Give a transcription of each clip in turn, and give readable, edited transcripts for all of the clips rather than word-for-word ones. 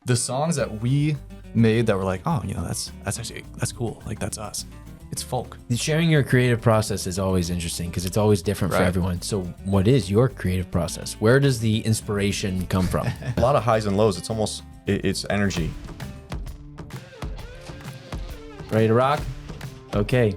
the songs that we made that were like, oh, you know, that's cool. Like that's us. It's folk. Sharing your creative process is always interesting because it's always different for everyone. So what is your creative process? Where does the inspiration come from? A lot of highs and lows. It's almost, it's energy. Ready to rock? Okay.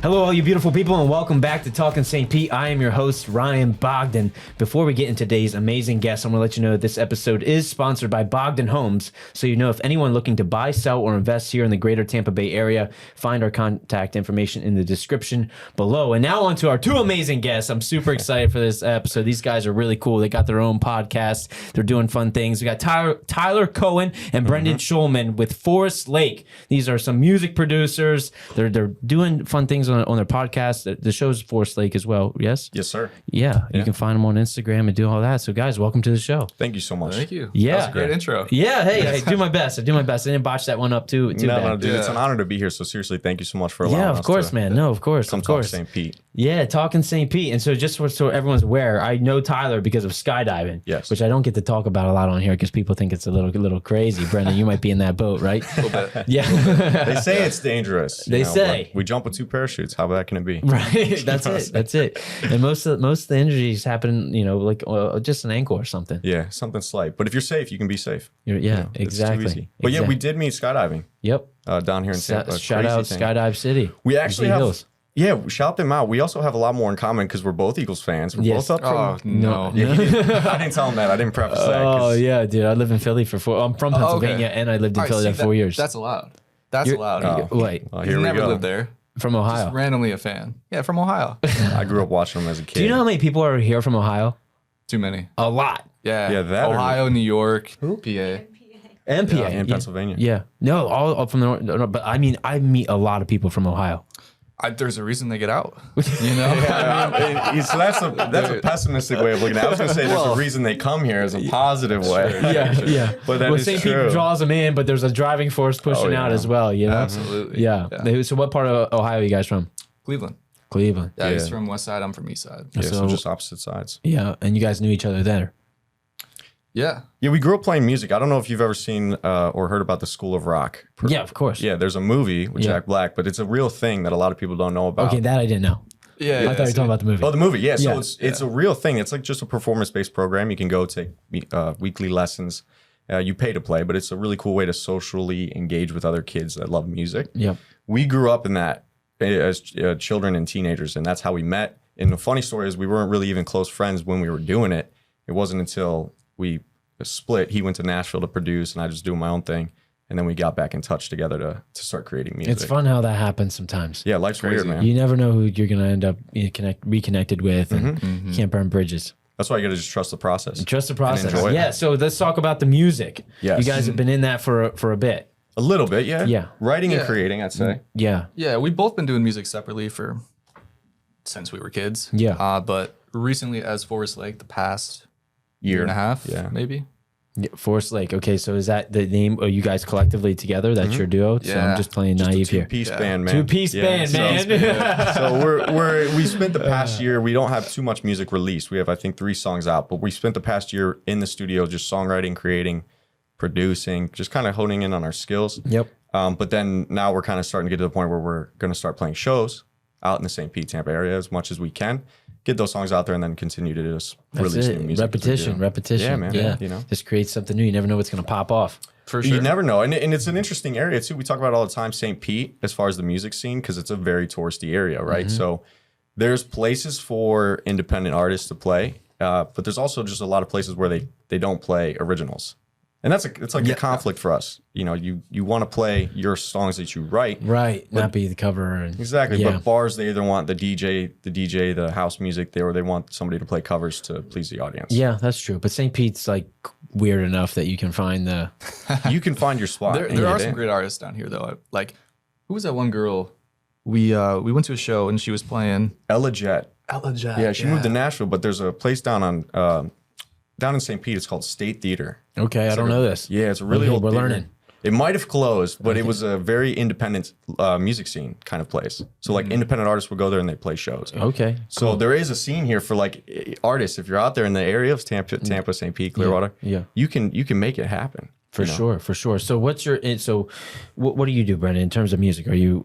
Hello, all you beautiful people, and welcome back to Talkin St. Pete. I am your host, Ryan Bogdan. Before we get into today's amazing guest, I'm going to let you know that this episode is sponsored by Bogdan Homes. So you know if anyone looking to buy, sell, or invest here in the greater Tampa Bay area, find our contact information in the description below. And now on to our two amazing guests. I'm super excited for this episode. These guys are really cool. They got their own podcast. They're doing fun things. We got Tyler Cohen and Brendan Schulman with Forestlake. These are some music producers. They're doing fun things on their podcast. The show's Forestlake as well. Yes? Yes, sir. Yeah. You can find them on Instagram and do all that. So guys, welcome to the show. Thank you so much. Thank you. Yeah. That was a great intro. Yeah. Hey, I do my best. I didn't botch that one up too bad. No, dude, it's an honor to be here. So seriously, thank you so much for allowing us. Yeah, of course, man. No, of course. Come of talk course. St. Pete. Yeah, talking St. Pete. And so just so everyone's aware, I know Tyler because of skydiving. Yes. Which I don't get to talk about a lot on here because people think it's a little crazy. Brendan, you might be in that boat, right? A little bit. Yeah. They say it's dangerous. They say. We jump with 2 parachutes. How bad can it be? Right. That's it. And most of the injuries happen, like just an ankle or something. Yeah, something slight. But if you're safe, you can be safe. Yeah, exactly. It's too easy. But yeah, we did meet skydiving. Yep. Down here in Tampa. Shout out Skydive City. We actually Easy have. Hills. Yeah, shout them out. We also have a lot more in common because we're both Eagles fans. We're Yes. both up from. No. Yeah, I didn't tell him that. I didn't preface that. Oh yeah, dude. I live in Philly for 4. I'm from Pennsylvania, and I lived in Philly for 4 years. That's allowed. That's allowed. Oh. Wait, Well, He's here we never go. lived there. from Ohio. Just randomly a fan. Yeah, from Ohio. I grew up watching them as a kid. Do you know how many people are here from Ohio? Too many. A lot. Yeah. Yeah, that or- Ohio, New York, PA. And PA. in Pennsylvania. Yeah. No, all from the north. No, but I mean, I meet a lot of people from Ohio. There's a reason they get out. You know? So that's a pessimistic way of looking at it. I was going to say there's a reason they come here as a positive way. Yeah. But that well, is St. true. Pete draws them in, but there's a driving force pushing out as well, you know? Absolutely. Yeah. So what part of Ohio are you guys from? Cleveland. Cleveland. Yeah, he's Yeah. from West Side. I'm from East Side. Yeah, so So- just opposite sides. Yeah. And you guys knew each other there. Yeah. Yeah, we grew up playing music. I don't know if you've ever seen or heard about the School of Rock. Yeah, of course. Yeah, there's a movie with Jack Black, but it's a real thing that a lot of people don't know about. Okay, that I didn't know. Yeah. I thought you were talking about the movie. Oh, the movie, yeah. So Yeah. it's a real thing. It's like just a performance-based program. You can go take weekly lessons. You pay to play, but it's a really cool way to socially engage with other kids that love music. Yep. We grew up in that as children and teenagers, and that's how we met. And the funny story is we weren't really even close friends when we were doing it. It wasn't until we split. He went to Nashville to produce, and I just doing my own thing. And then we got back in touch together to start creating music. It's fun how that happens sometimes. Yeah, life's weird, man. You never know who you're going to end up reconnected with, and you can't burn bridges. That's why you got to just trust the process. Trust the process. enjoy it. Yeah, so let's talk about the music. Yes. You guys have been in that for a bit. A little bit, yeah. Yeah. Writing and Yeah. creating, I'd say. Yeah. Yeah, we've both been doing music separately since we were kids. Yeah. But recently as Forestlake, the past Year and a half, Yeah. maybe. Forestlake. Okay, so is that the name? Are you guys collectively together? That's your duo? So I'm Yeah. just playing naive here. Two-piece band, man. Two-piece band, man. So we spent the past year, we don't have too much music released. We have, I think, 3 songs out, but we spent the past year in the studio just songwriting, creating, producing, just kind of honing in on our skills. Yep. But then now we're kind of starting to get to the point where we're going to start playing shows out in the St. Pete, Tampa area as much as we can. Get those songs out there and then continue to just That's release it. new music. Repetition. Yeah, man. Yeah. You know? Just create something new. You never know what's going to pop off. For sure. You never know. And it's an interesting area too. We talk about it all the time, St. Pete, as far as the music scene, because it's a very touristy area, right? So there's places for independent artists to play, but there's also just a lot of places where they don't play originals. And it's like a conflict for us. You know, you want to play your songs that you write. Right. Not be the cover. And, Exactly. Yeah. But bars, they either want the DJ, the house music, or they want somebody to play covers to please the audience. Yeah, that's true. But St. Pete's like weird enough that you can find the. You can find your spot. There are some great artists down here, though. Like, who was that one girl? We went to a show and she was playing Ella Jet. Ella Jet. Yeah, she moved to Nashville, but there's a place down in St. Pete. It's called State Theater. Okay, I don't know this. Yeah, it's a really old We're theater. learning. It might have closed, but it was a very independent music scene kind of place. So like independent artists would go there and they play shows. Okay. So there is a scene here for like artists. If you're out there in the area of Tampa, St. Pete, Clearwater, Yeah. you can make it happen. For sure. So what do you do, Brendan, in terms of music? Are you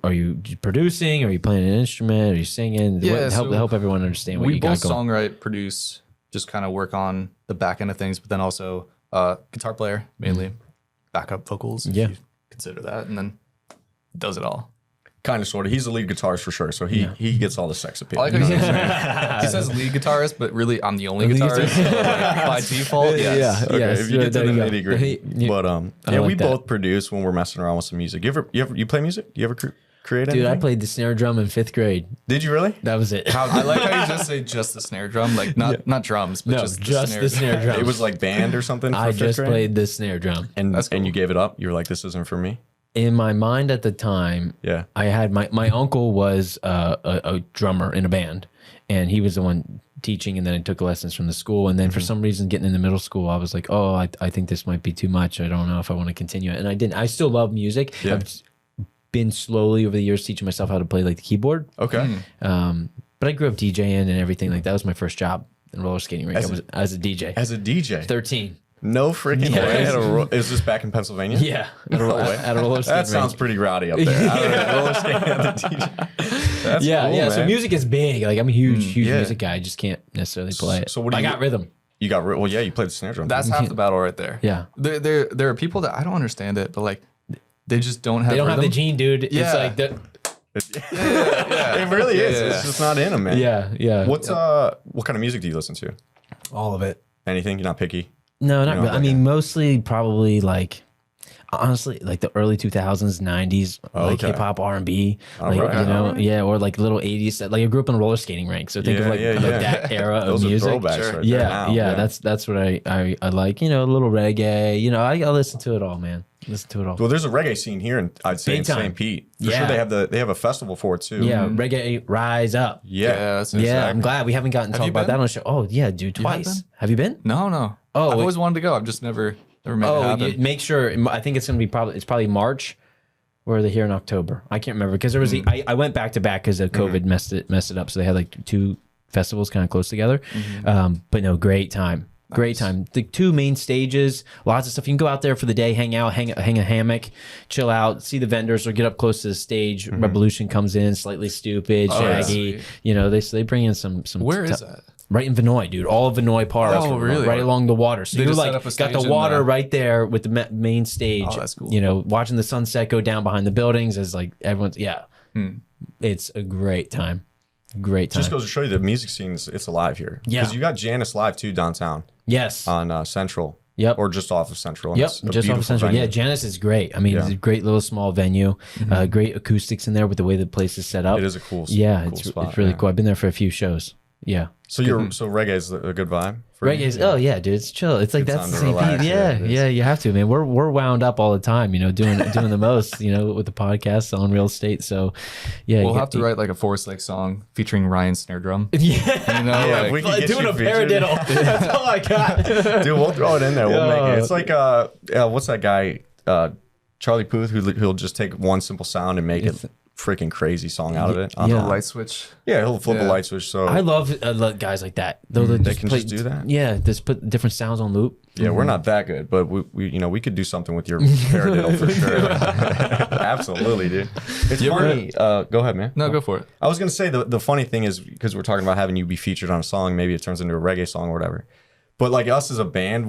producing? Are you playing an instrument? Are you singing? Yeah, Help everyone understand what we you got both going. songwrite, produce, just kind of work on the back end of things, but then also guitar player mainly, backup vocals, if you consider that, and then does it all. Kind of, sort of. He's the lead guitarist for sure, so he gets all the sex appeal. I like how he says lead guitarist, but really I'm the only guitarist so, like, by default. Yes. Okay, Yes, if you get to the there you go. nitty gritty. But like we that. both produce when we're messing around with some music. You play music? You ever create anything? Dude, I played the snare drum in 5th grade. Did you really? That was it. I like how you just say just the snare drum, like not drums, but No, just the snare drum. It was like band or something. For I fifth just grade? played the snare drum. and That's cool. and you gave it up. You were like, this isn't for me. In my mind at the time, Yeah. I had my uncle was a drummer in a band, and he was the one teaching, and then I took lessons from the school. And then for some reason, getting into middle school, I was like, oh, I think this might be too much. I don't know if I want to continue it. And I didn't. I still love music. Yeah. I've been slowly over the years teaching myself how to play like the keyboard. Okay. But I grew up DJing and everything. Like that was my first job in roller skating rink. I was as a DJ. As a DJ. 13. No freaking way. Is this back in Pennsylvania? Yeah, at a roller skating That sounds rink. pretty rowdy up there. I don't know, roller skating at the DJ. That's Yeah, cool, yeah. So man. music is big. Like I'm a huge yeah. music guy. I just can't necessarily play it. So what do I you- got rhythm. You got well, yeah. You played the snare drum. That's half the battle right there. Yeah. There are people that I don't understand it, but like they just don't have. They don't have the rhythm. gene, dude. It's Yeah. like the It really is. Yeah, It's yeah. just not in them, man. yeah. What kind of music do you listen to? All of it. Anything? You're not picky. No, not know, really. I like mean, mostly probably like honestly like the early 2000s, 90s, like Okay. hip hop, R&B, like right, you know, all right. yeah, or like little 80s. Like I grew up in a roller skating rink, so think of like, like that era of Those music. are throwbacks Sure. right there Yeah, now. yeah, that's what I like. You know, a little reggae. You know, I listen to it all, man. Listen to it all. Well, there's a reggae scene here, and I'd say Big in time. St. Pete. For Yeah. sure, they have a festival for it too. Yeah, reggae rise up. Yeah. that's Yeah, exactly. I'm glad we haven't gotten to talk you about been? that on the show. Oh yeah, dude, have twice. been? Have you been? No. Oh, I've wait. always wanted to go. I've just never made it Oh, happen. make sure. I think it's gonna be probably March, or are they here in October? I can't remember because there was I went back to back because of COVID messed it up. So they had like two festivals kind of close together. But no, great time. Great time. The two main stages, lots of stuff. You can go out there for the day, hang out, hang a hammock, chill out, see the vendors, or get up close to the stage. Revolution comes in, Slightly Stupid, yeah. Shaggy. Sweet. You know, they bring in some. Where is that? Right in Vinoy, dude. All of Vinoy Park. Oh, really? Right along the water. So They you're just like set up a got stage the in water the- right there with the main stage. Oh, that's cool. You know, watching the sunset go down behind the buildings as like everyone's It's a great time. Great time. Just goes to show you the music scene it's alive here. Yeah. Because you got Janice live too downtown Yes. on Central. Yep. Or just off of Central. and Yep, it's a just off beautiful of Central. venue. Yeah, Janice is great. I mean, it's a great little small venue. Great acoustics in there with the way the place is set up. It is a cool. Yeah, cool it's spot, really yeah. cool. I've been there for a few shows. Yeah. So reggae is a good vibe. For you? Reggae's oh yeah, dude, it's chill. It's like Good that's time the to same relax, thing. yeah, Yeah, it is. yeah, you have to, man. We're wound up all the time, you know, doing the most, you know, with the podcast selling real estate. So yeah, We'll you have to write like a Forestlake song featuring Ryan's snare drum. Yeah. You know, Yeah, like, if we can get Doing you a featured. paradiddle. That's all I got. Dude, we'll throw it in there. We'll make Yeah. it. It's like what's that guy? Charlie Puth, who'll just take one simple sound and make it freaking crazy song out of it. Yeah. light switch. Yeah, he'll flip a Yeah. light switch. So I love guys like that. They can just do that? Yeah, just put different sounds on loop. yeah, we're not that good, but we could do something with your paradiddle for sure. Absolutely, dude. It's funny. Go ahead, man. No, go for it. I was gonna say the funny thing is because we're talking about having you be featured on a song, maybe it turns into a reggae song or whatever. But like us as a band,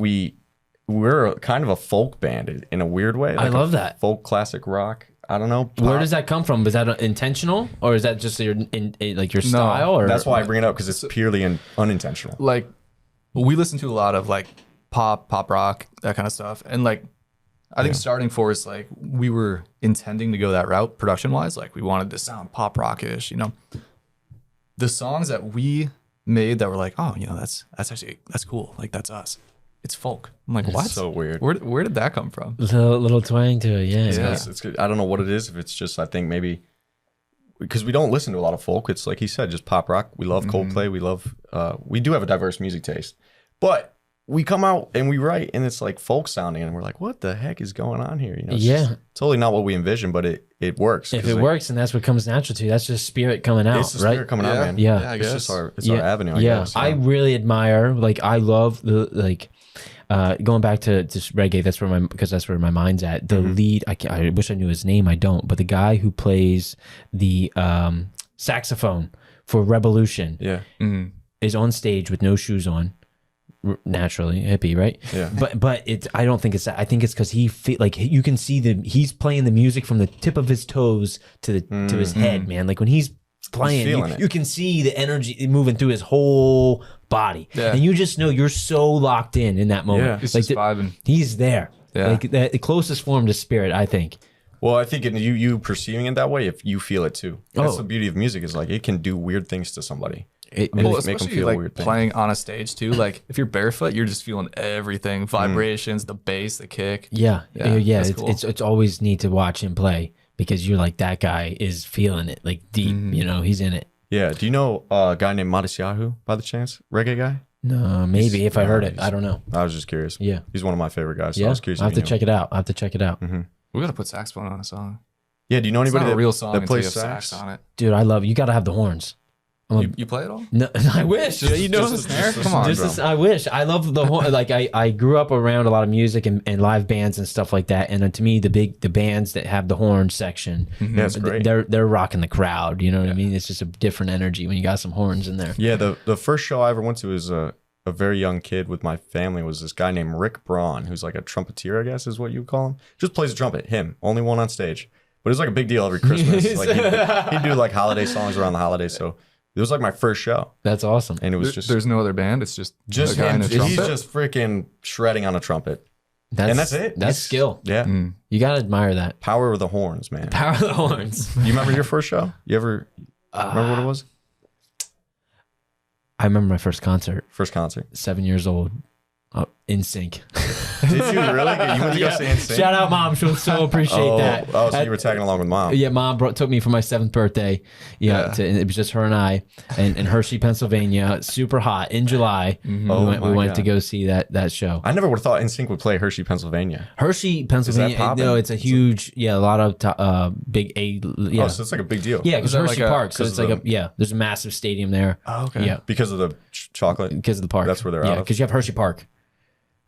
we're kind of a folk band in a weird way. I Like love a that. folk classic rock. I don't know. Where pop. does that come from? Is that intentional, or is that just like your style? Or That's why I bring it up because it's purely unintentional. Like, we listen to a lot of like pop rock, that kind of stuff. And like, I think starting Forest, like we were intending to go that route production wise. Like we wanted to sound pop rockish, you know. The songs that we made that were like, oh, you know, that's cool. Like that's us. It's folk. I'm like, what? So weird. Where did that come from? little twang to it? Yeah. It's good. I don't know what it is. If it's just, I think maybe because we don't listen to a lot of folk. It's like he said, just pop rock. We love Coldplay. We love. We do have a diverse music taste, but we come out and we write, and it's like folk sounding, and we're like, what the heck is going on here? You know, it's just totally not what we envisioned, but it works. If it works, and that's what comes natural to you, that's just spirit coming out, it's the right? spirit coming out, man. Yeah. I It's guess. just our avenue. I guess. I really admire. Like I love the like. going back to just reggae, because that's where my mind's at. The lead, I wish I knew his name. I don't, but the guy who plays the saxophone for Revolution, is on stage with no shoes on. Naturally hippie, right? Yeah. But I don't think it's that. I think it's because you can see he's playing the music from the tip of his toes to his head, man. Like when he's playing, you can see the energy moving through his whole body, and you just know you're so locked in that moment. Yeah, he's just vibing. He's there. Yeah. Like the closest form to spirit, I think. Well, I think you perceiving it that way, if you feel it too. That's the beauty of music, is like it can do weird things to somebody. Especially like playing on a stage too. Like if you're barefoot, you're just feeling everything, vibrations, the bass, the kick. Yeah. Cool. It's always neat to watch him play because you're like, that guy is feeling it like deep. He's in it. Yeah. Do you know a guy named Madisiahu by the chance? Reggae guy? No, maybe if I heard it, I don't know. I was just curious. Yeah, he's one of my favorite guys. So I was curious. I have to check it out. We gotta put saxophone on a song. Yeah. Do you know anybody a real song that plays sax on it? Dude, you gotta have the horns. You play it all? No, I wish. Come on, bro. I wish. I love the horn. Like I grew up around a lot of music and live bands and stuff like that. And to me, the bands that have the horn section, that's great. They're rocking the crowd. You know what I mean? It's just a different energy when you got some horns in there. Yeah. The first show I ever went to was a very young kid with my family. Was this guy named Rick Braun, who's like a trumpeter, I guess is what you would call him. Just plays a trumpet. Him, only one on stage. But it was like a big deal every Christmas. Like he'd do like holiday songs around the holidays. So it was like my first show. That's awesome. And it was there's no other band. It's just a guy him. in a trumpet. He's just freaking shredding on a trumpet. And that's it. That's skill. Yeah. You got to admire that. Power of the horns, man. Power of the horns. You remember your first show? You ever remember what it was? I remember my first concert. 7 years old. In sync. Did you really? You went to go see NSYNC? Shout out, Mom. She'll so appreciate that. Oh, so you were tagging along with Mom. Yeah, Mom took me for my 7th birthday. And it was just her and I in Hershey, Pennsylvania. Super hot in July. We went to go see that show. I never would have thought NSYNC would play Hershey, Pennsylvania. Hershey, Pennsylvania. No, it's a huge, a lot of big A. Yeah. Oh, so it's like a big deal. Yeah, because Hershey Park. So it's like there's a massive stadium there. Oh, okay. Yeah. Because of the chocolate? Because of the park. That's where they're out of? Yeah, because you have Hershey Park.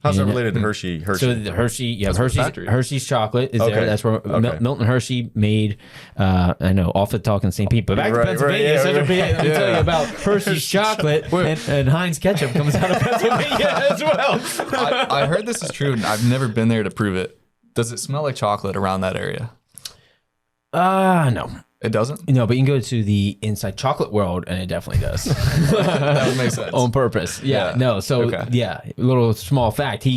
How's that related to Hershey? So the Hershey's chocolate is there. That's where Milton Hershey made. I know, off the Talkin St. Pete, but back to Pennsylvania. Let me tell you about Hershey's chocolate and Heinz ketchup comes out of Pennsylvania as well. I heard this is true, and I've never been there to prove it. Does it smell like chocolate around that area? No. It doesn't? No, but you can go to the Inside Chocolate World, and it definitely does. That would make sense. On purpose. Yeah. No. So, little small fact.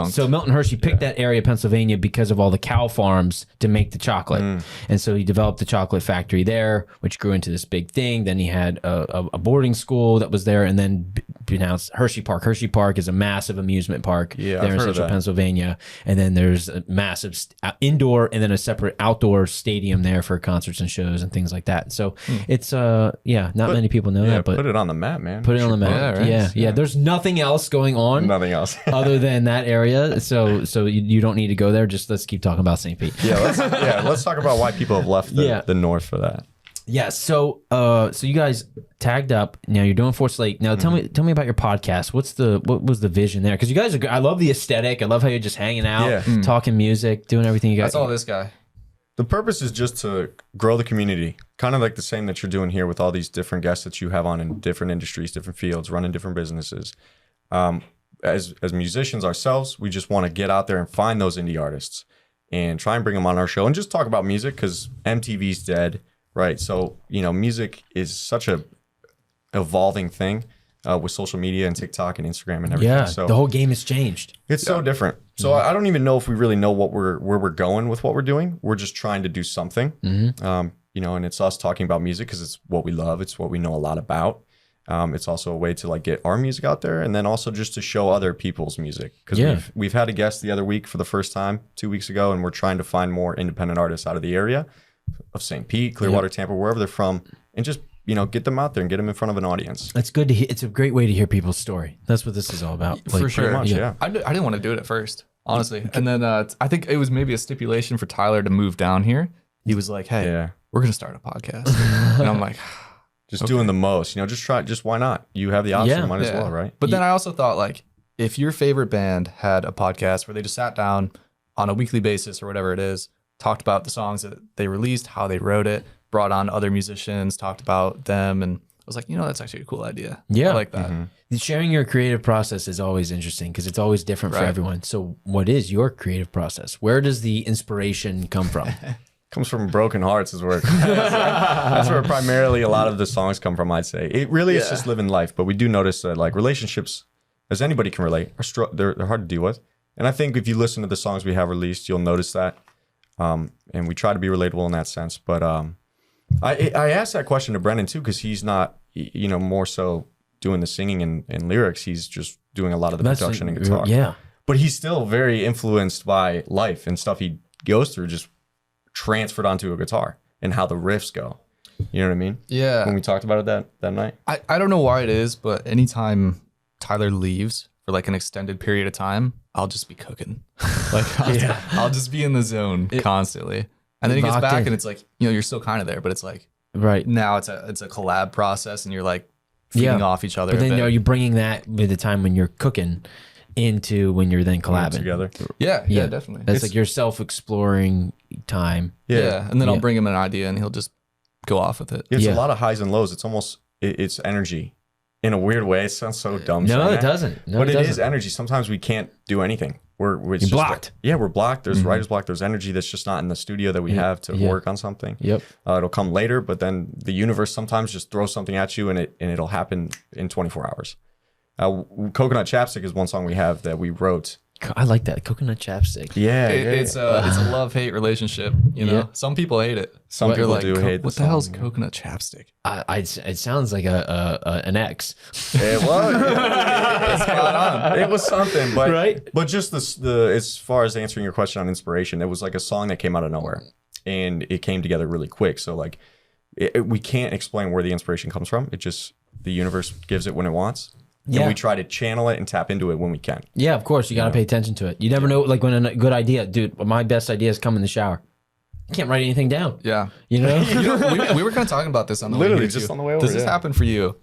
So Milton Hershey picked that area of Pennsylvania because of all the cow farms to make the chocolate. And so he developed the chocolate factory there, which grew into this big thing. Then he had a boarding school that was there, and then pronounced Hershey Park. Hershey Park is a massive amusement park there in central Pennsylvania. And then there's a massive indoor and then a separate outdoor stadium there for concerts and shows and things like that. So it's not many people know that, but put it on the map, man. Put it on the map. Yeah. There's nothing else going on. Nothing else other than that area. So you don't need to go there. Just let's keep talking about St. Pete. Let's talk about why people have left the north for that. Yeah. So you guys tagged up. Now you're doing Forestlake. Now tell me about your podcast. What was the vision there? Because you guys I love the aesthetic. I love how you're just hanging out, talking music, doing everything you guys. That's all this guy. The purpose is just to grow the community, kind of like the same that you're doing here with all these different guests that you have on in different industries, different fields, running different businesses. As musicians ourselves, we just want to get out there and find those indie artists and try and bring them on our show and just talk about music because MTV's dead, right? So, music is such a evolving thing with social media and TikTok and Instagram and everything. Yeah, so the whole game has changed. It's so different. So I don't even know if we really know where we're going with what we're doing. We're just trying to do something, and it's us talking about music because it's what we love. It's what we know a lot about. It's also a way to get our music out there, and then also just to show other people's music. Because we've had a guest the other week for the first time 2 weeks ago, and we're trying to find more independent artists out of the area of St. Pete, Clearwater, Tampa, wherever they're from, and just get them out there and get them in front of an audience. That's good to hear. It's a great way to hear people's story. That's what this is all about. For sure. Much, yeah. I didn't want to do it at first, honestly. And then I think it was maybe a stipulation for Tyler to move down here. He was like, hey, we're going to start a podcast. And I'm like, just doing the most, just try, just why not? You have the option, might as well, right? But then I also thought if your favorite band had a podcast where they just sat down on a weekly basis or whatever it is, talked about the songs that they released, how they wrote it, brought on other musicians, talked about them, and I was like, that's actually a cool idea. Yeah. I like that. Sharing your creative process is always interesting because it's always different for everyone. So what is your creative process? Where does the inspiration come from? Comes from broken hearts is where that's where primarily a lot of the songs come from, I'd say. It really is just living life, but we do notice that like relationships, as anybody can relate, they're hard to deal with. And I think if you listen to the songs we have released, you'll notice that. And we try to be relatable in that sense. But I asked that question to Brendan too, because he's not, more so doing the singing and lyrics. He's just doing a lot of the production and guitar. Yeah. But he's still very influenced by life and stuff he goes through, just transferred onto a guitar and how the riffs go. You know what I mean? Yeah. When we talked about it that night. I don't know why it is, but anytime Tyler leaves for like an extended period of time, I'll just be cooking. Like I'll just be in the zone constantly. And then he gets back and it's like, you're still kind of there, but it's like now it's a collab process and you're like feeding off each other. But then are you bringing that with the time when you're cooking into when you're then collabing together? Yeah, definitely. That's like your self-exploring time. Yeah. And then I'll bring him an idea and he'll just go off with it. It's a lot of highs and lows. It's almost it's energy in a weird way. It sounds so dumb. No, it doesn't. No, but it is energy. Sometimes we can't do anything. We're just blocked. We're blocked. There's writer's block. There's energy that's just not in the studio that we have to work on something. Yep. It'll come later, but then the universe sometimes just throws something at you and it'll happen in 24 hours. Coconut Chapstick is one song we have that we wrote. I like that. Coconut Chapstick. Yeah. It's a love-hate relationship. Some people hate it. Some people do hate what the hell's coconut chapstick? It sounds like an X. It was. It was something, but right. But just the as far as answering your question on inspiration, it was like a song that came out of nowhere, and it came together really quick. So like, we can't explain where the inspiration comes from. It just the universe gives it when it wants. And we try to channel it and tap into it when we can. Yeah, of course. You got to pay attention to it. You never know, like when a good idea, dude, my best ideas come in the shower. I can't write anything down. Yeah. We were kind of talking about this on the way here, just too. on the way over. Does this happen for you?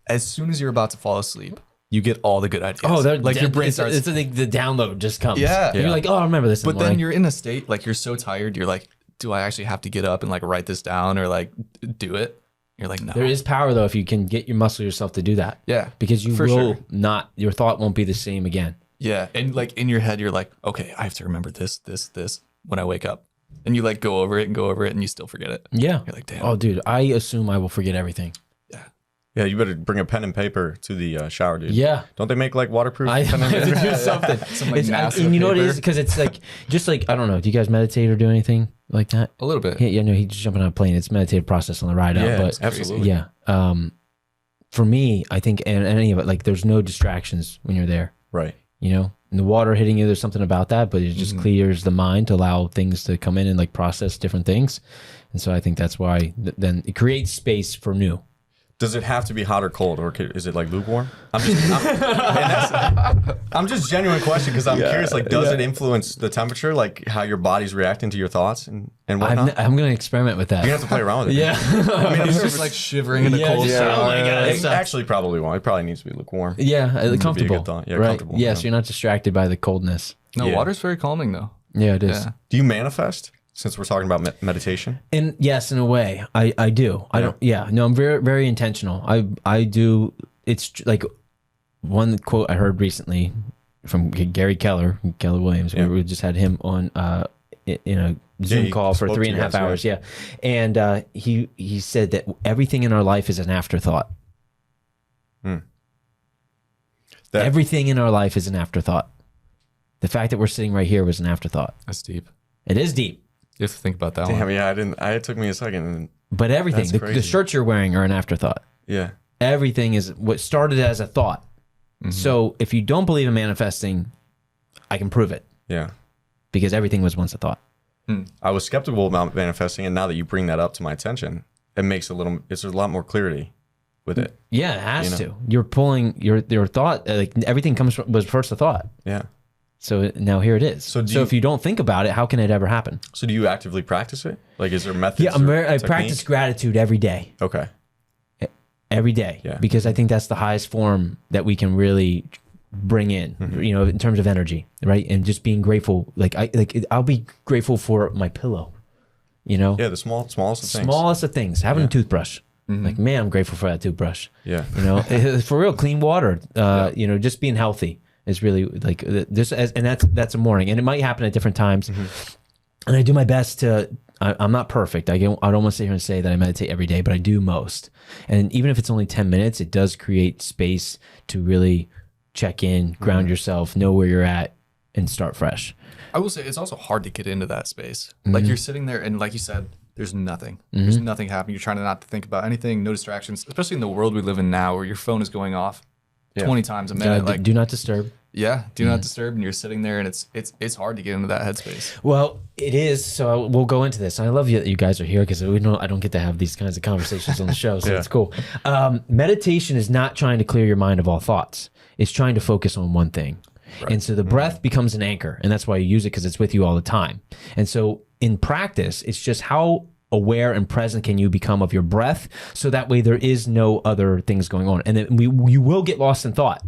As soon as you're about to fall asleep, you get all the good ideas. Oh, like your brain starts. It's the download just comes. Yeah. And you're like, oh, I remember this. But then you're in a state, like you're so tired, you're like, do I actually have to get up and like write this down or like do it? You're like, no. There is power though if you can get yourself to do that. Yeah. Because you will not, your thought won't be the same again. Yeah. And like in your head, you're like, okay, I have to remember this when I wake up. And you like go over it and you still forget it. Yeah. You're like, damn. Oh, dude, I assume I will forget everything. Yeah. Yeah, you better bring a pen and paper to the shower, dude. Yeah. Don't they make like waterproof I pen and have to paper? do something. Some, like, And you know what it is? Because it's like, just like, I don't know. Do you guys meditate or do anything like that? A little bit. Yeah, no, he's jumping on a plane. It's a meditative process on the ride out. But absolutely. yeah. For me, I think, and any of it, like there's no distractions when you're there. Right. And the water hitting you, there's something about that, but it just clears the mind to allow things to come in and like process different things. And so I think that's why then it creates space for new. Does it have to be hot or cold, or is it like lukewarm? I'm just genuine question because I'm curious. Like, does it influence the temperature, like how your body's reacting to your thoughts and whatnot? I'm going to experiment with that. You have to play around with it. Yeah. I mean, it's just like shivering in a cold shower. It actually probably won't. It probably needs to be lukewarm. Yeah, comfortable. Good thought. Yeah, right? comfortable. Yeah, so you're not distracted by the coldness. No, water's very calming though. Yeah, it is. Yeah. Do you manifest? Since we're talking about meditation, And yes, in a way, I do. I don't. Yeah, no, I'm very very intentional. I do. It's like one quote I heard recently from Gary Keller Williams. We just had him on in a Zoom call for 3.5 hours. Yeah, and he said that everything in our life is an afterthought. Everything in our life is an afterthought. The fact that we're sitting right here was an afterthought. That's deep. It is deep. You have to think about that damn, one. yeah, I didn't. It took me a second. But everything, the shirts you're wearing are an afterthought. Yeah, everything is what started as a thought. So if you don't believe in manifesting, I can prove it. Yeah, because everything was once a thought. I was skeptical about manifesting, and now that you bring that up to my attention, it's a lot more clarity with it. Yeah, it has to. You're pulling your thought. Like everything was first a thought. Yeah. So now here it is. So if you don't think about it, how can it ever happen? So do you actively practice it? Like, is there methods? Yeah, I practice gratitude every day. Okay. Every day. Yeah. Because I think that's the highest form that we can really bring in, you know, in terms of energy, right? And just being grateful. I'll be grateful for my pillow, you know? Yeah, the smallest of things. Smallest of things. Having a toothbrush. Like, man, I'm grateful for that toothbrush. Yeah. You know, for real, clean water, you know, just being healthy is really like this. And that's a morning. And it might happen at different times. And I do my best to, I'm not perfect. I don't want to sit here and say that I meditate every day, but I do most. And even if it's only 10 minutes, it does create space to really check in, ground yourself, know where you're at, and start fresh. I will say it's also hard to get into that space. Like you're sitting there and like you said, there's nothing. There's nothing happening. You're trying to not to think about anything, no distractions, especially in the world we live in now where your phone is going off 20 times a minute. Like, do not disturb. Yeah, do not disturb, and you're sitting there, and it's hard to get into that headspace. Well, it is. So we'll go into this. I love that you guys are here because I don't get to have these kinds of conversations on the show, so it's cool. Meditation is not trying to clear your mind of all thoughts. It's trying to focus on one thing. Right. And so the breath becomes an anchor, and that's why you use it, because it's with you all the time. And so in practice, it's just how aware and present can you become of your breath, so that way there is no other things going on. And then you will get lost in thought.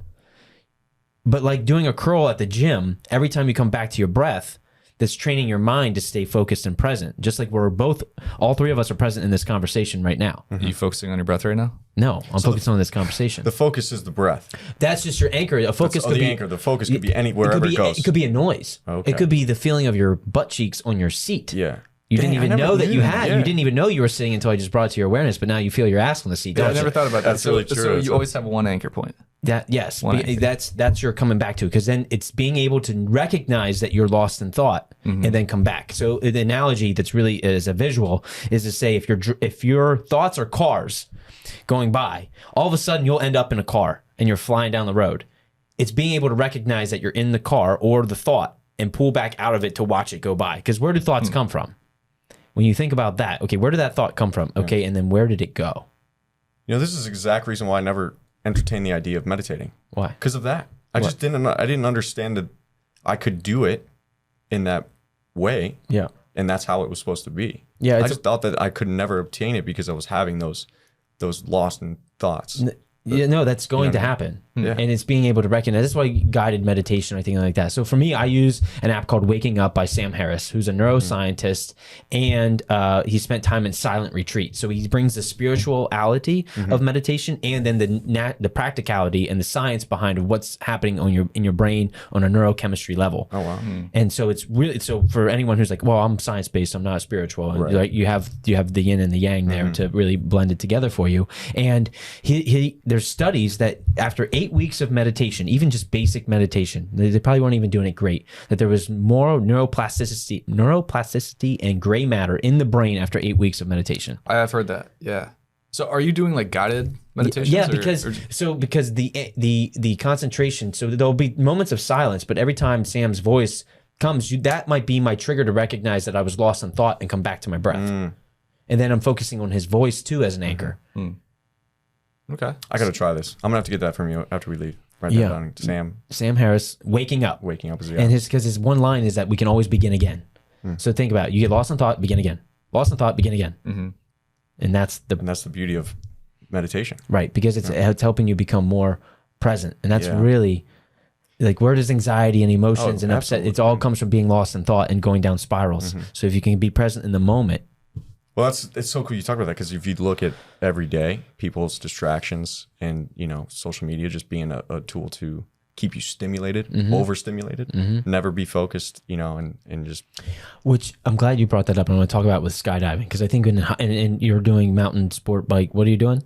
But like doing a curl at the gym, every time you come back to your breath, that's training your mind to stay focused and present. Just like all three of us are present in this conversation right now. Are you focusing on your breath right now? No, I'm focusing on this conversation. The focus is the breath. That's just your anchor. A focus could be anchor. The focus could be wherever it goes. It could be a noise. Okay. It could be the feeling of your butt cheeks on your seat. Yeah. You didn't even know that you had. Yeah. You didn't even know you were sitting until I just brought it to your awareness. But now you feel your ass on the seat. Yeah, I don't never you? thought about that. That's really true. So you always have one anchor point. Yes, One anchor. that's your coming back to, because then it's being able to recognize that you're lost in thought and then come back. So the analogy that's really is a visual is to say if your thoughts are cars going by, all of a sudden you'll end up in a car and you're flying down the road. It's being able to recognize that you're in the car or the thought and pull back out of it to watch it go by. Because where do thoughts come from? When you think about that, okay, where did that thought come from? Okay, and then where did it go? You know, this is the exact reason why I never entertained the idea of meditating. Why? Because of that. I didn't understand that I could do it in that way. Yeah. And that's how it was supposed to be. Yeah, I just thought that I could never obtain it because I was having those lost in thoughts. Yeah, no, that's going to happen. Yeah. And it's being able to recognize. That's why guided meditation or anything like that. So for me, I use an app called Waking Up by Sam Harris, who's a neuroscientist, and he spent time in silent retreat. So he brings the spirituality of meditation and then the practicality and the science behind what's happening in your brain on a neurochemistry level. Oh, wow. And so it's really, so for anyone who's like, well, I'm science based, I'm not spiritual, and like you have the yin and the yang there to really blend it together for you. And there's studies that after 8 weeks of meditation, even just basic meditation, they probably weren't even doing it great, that there was more neuroplasticity and gray matter in the brain after 8 weeks of meditation. I have heard that. Yeah. So are you doing like guided meditations? Yeah, because the concentration, so there'll be moments of silence, but every time Sam's voice comes, that might be my trigger to recognize that I was lost in thought and come back to my breath. And then I'm focusing on his voice too as an anchor. Okay. I got to try this. I'm going to have to get that from you after we leave. Write that down. Sam Harris, Waking Up. Waking Up is And because his one line is that we can always begin again. So think about it. You get lost in thought, begin again. Lost in thought, begin again. And that's the beauty of meditation. Right, because it's helping you become more present. And that's really, like, where does anxiety and emotions and upset, it all comes from being lost in thought and going down spirals. So if you can be present in the moment. Well, it's so cool you talk about that, because if you look at every day, people's distractions and, social media just being a tool to keep you stimulated, overstimulated, never be focused, and just. Which I'm glad you brought that up. And I want to talk about with skydiving, because I think in you're doing mountain sport bike. What are you doing?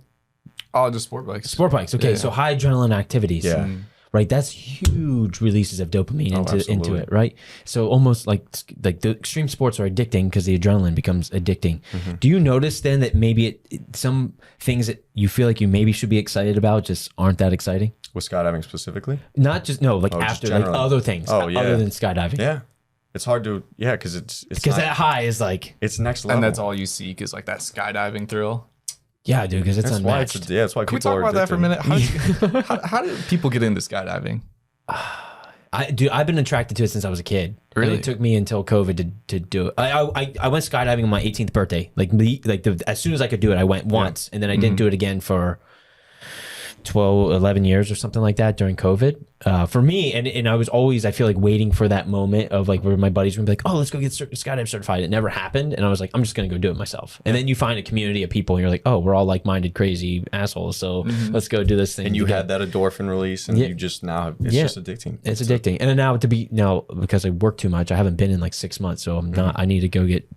Oh, just sport bikes. Sport bikes. Okay, so high adrenaline activities. Yeah. Right, that's huge releases of dopamine into it, right? So almost like the extreme sports are addicting because the adrenaline becomes addicting. Do you notice then that maybe some things that you feel like you maybe should be excited about just aren't that exciting? With skydiving specifically? Not just, after, like other things, other than skydiving. Yeah. It's hard to, because it's because that high is like, it's next level. And that's all you seek is like that skydiving thrill. Yeah, dude, because it's unmatched. That's why Can we people talk are about that for a minute? addicted. How did people get into skydiving? I've been attracted to it since I was a kid. Really? And it took me until COVID to do it. I went skydiving on my 18th birthday. As soon as I could do it, I went once, and then I didn't do it again for 12, 11 years or something like that during COVID. For me, and I was always, I feel like waiting for that moment of like where my buddies would be like, oh, let's go get skydive certified. It never happened. And I was like, I'm just going to go do it myself. And then you find a community of people and you're like, oh, we're all like-minded, crazy assholes. So let's go do this thing. And you had that endorphin release and you just now, it's just addicting. It's addicting. And then now because I work too much, I haven't been in like 6 months. So I'm not, I need to go get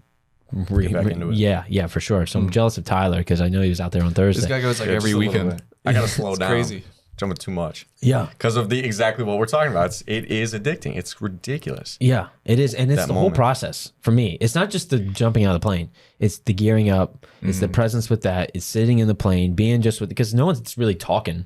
back into it. Yeah, for sure. So I'm jealous of Tyler because I know he was out there on Thursday. This guy goes like every weekend. I gotta slow down. Crazy. Jumping too much. Yeah. Because of the exactly what we're talking about. It is addicting. It's ridiculous. Yeah, it is. And it's That the whole moment. process for me. It's not just the jumping out of the plane. It's the gearing up. It's the presence with that. It's sitting in the plane, being just with, because no one's really talking.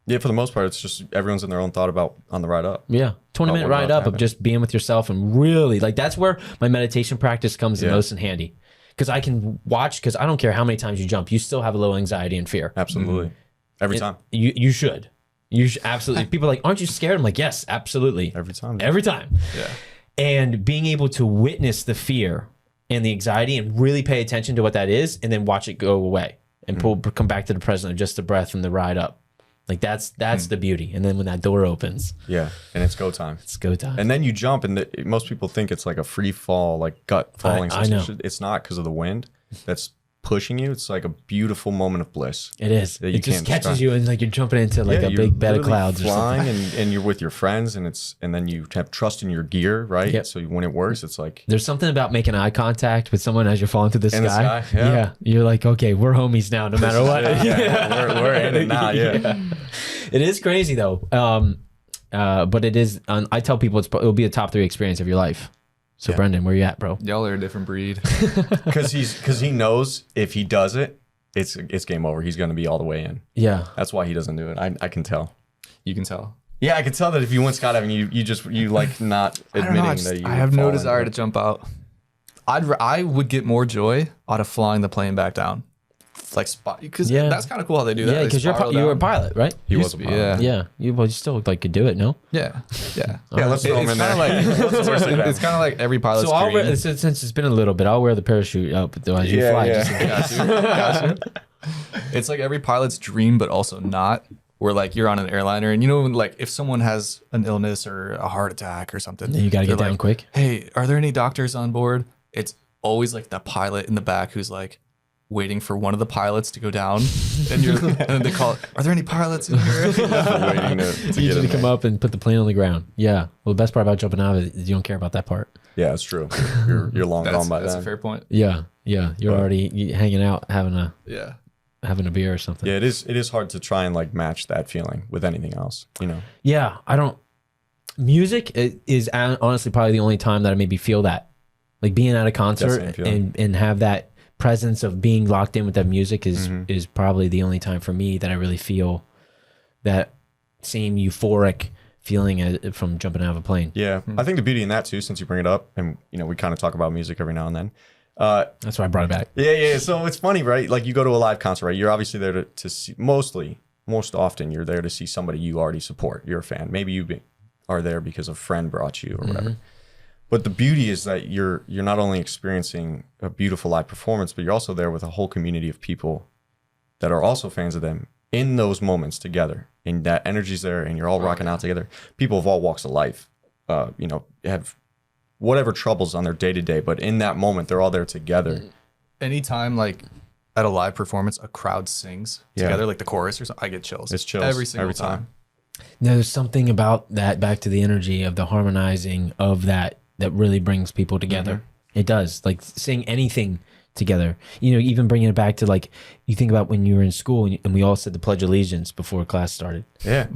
Yeah, for the most part, it's just everyone's in their own thought about on the ride up. Yeah. 20-minute what ride about up of just being with yourself and really like, that's where my meditation practice comes the Yeah. most in handy. Because I can watch, because I don't care how many times you jump, you still have a little anxiety and fear. Absolutely. Every time. You should. You should absolutely. People are like, aren't you scared? I'm like, yes, absolutely. Every time. Every time. Yeah. And being able to witness the fear and the anxiety and really pay attention to what that is and then watch it go away and come back to the present of just the breath and the ride up. Like that's the beauty. And then when that door opens, Yeah. And it's go time. it's go time. And then you jump, and most people think it's like a free fall, like gut falling I know. sensation. It's not because of the wind that's pushing you. It's like a beautiful moment of bliss. It is. that you It just can't catches describe. you and like you're jumping into like a you're big bed of literally clouds or something. flying, and you're with your friends, and then you have trust in your gear, right? Yep. So when it works, it's like There's something about making eye contact with someone as you're falling through the In the sky. sky, yeah. You're like, okay, we're homies now, no matter what. yeah, we're in it now. Yeah. It is crazy though. But it is. I tell people it'll be a top 3 experience of your life. So Yeah. Brendan, where you at, bro? Y'all are a different breed. Because he knows if he does it, it's game over. He's going to be all the way in. Yeah. That's why he doesn't do it. I can tell. You can tell. Yeah, I can tell that if you went skydiving, you like not I don't admitting know. that you. I have no fall desire into to jump out. I would get more joy out of flying the plane back down, like spot, because Yeah. that's kind of cool how they do that. Yeah, They because spiral you were a down. pilot, right? He Used was to a be, pilot. Yeah. You still like could do it, no? Yeah, yeah. Yeah, let's throw him in It's kind there. of like it's kind of like every pilot's So I'll dream. wear, since it's been a little bit, I'll wear the parachute up as you Yeah, fly. yeah. Just Gotcha. It's like every pilot's dream, but also not. Where like you're on an airliner, and you know, like if someone has an illness or a heart attack or something, You gotta get they're down like, quick. Hey, are there any doctors on board? It's always like the pilot in the back who's like waiting for one of the pilots to go down, and then they call, "Are there any pilots in here?" Waiting to It's get easy in to come there. up and put the plane on the ground. Yeah. Well, the best part about jumping out of it is you don't care about that part. Yeah, it's true. You're long gone by That's a then. fair point. Yeah. Yeah. You're Right. already hanging out, having Yeah. a beer or something. Yeah, it is hard to try and like match that feeling with anything else. You know. Yeah, I don't. Music is honestly probably the only time that I maybe feel that, like being at a same concert feeling. and have that presence of being locked in with that music is Mm-hmm. is probably the only time for me that I really feel that same euphoric feeling from jumping out of a plane. Yeah, I think the beauty in that too, since you bring it up, and you know, we kind of talk about music every now and then. That's why I brought it back. Yeah. So it's funny, right? Like you go to a live concert, right? You're obviously there to see. Most often, you're there to see somebody you already support. You're a fan. Maybe are there because a friend brought you or whatever. But the beauty is that you're not only experiencing a beautiful live performance, but you're also there with a whole community of people that are also fans of them in those moments together. And that energy's there, and you're all rocking out together. People of all walks of life, you know, have whatever troubles on their day to day, but in that moment, they're all there together. Anytime like at a live performance, a crowd sings Yeah. together, like the chorus or something, I get chills. It's chills every single every time. There's something about that, back to the energy of the harmonizing of that really brings people together. It does. Like sing anything together. You know, even bringing it back to like, you think about when you were in school and we all said the Pledge of Allegiance before class started. Yeah,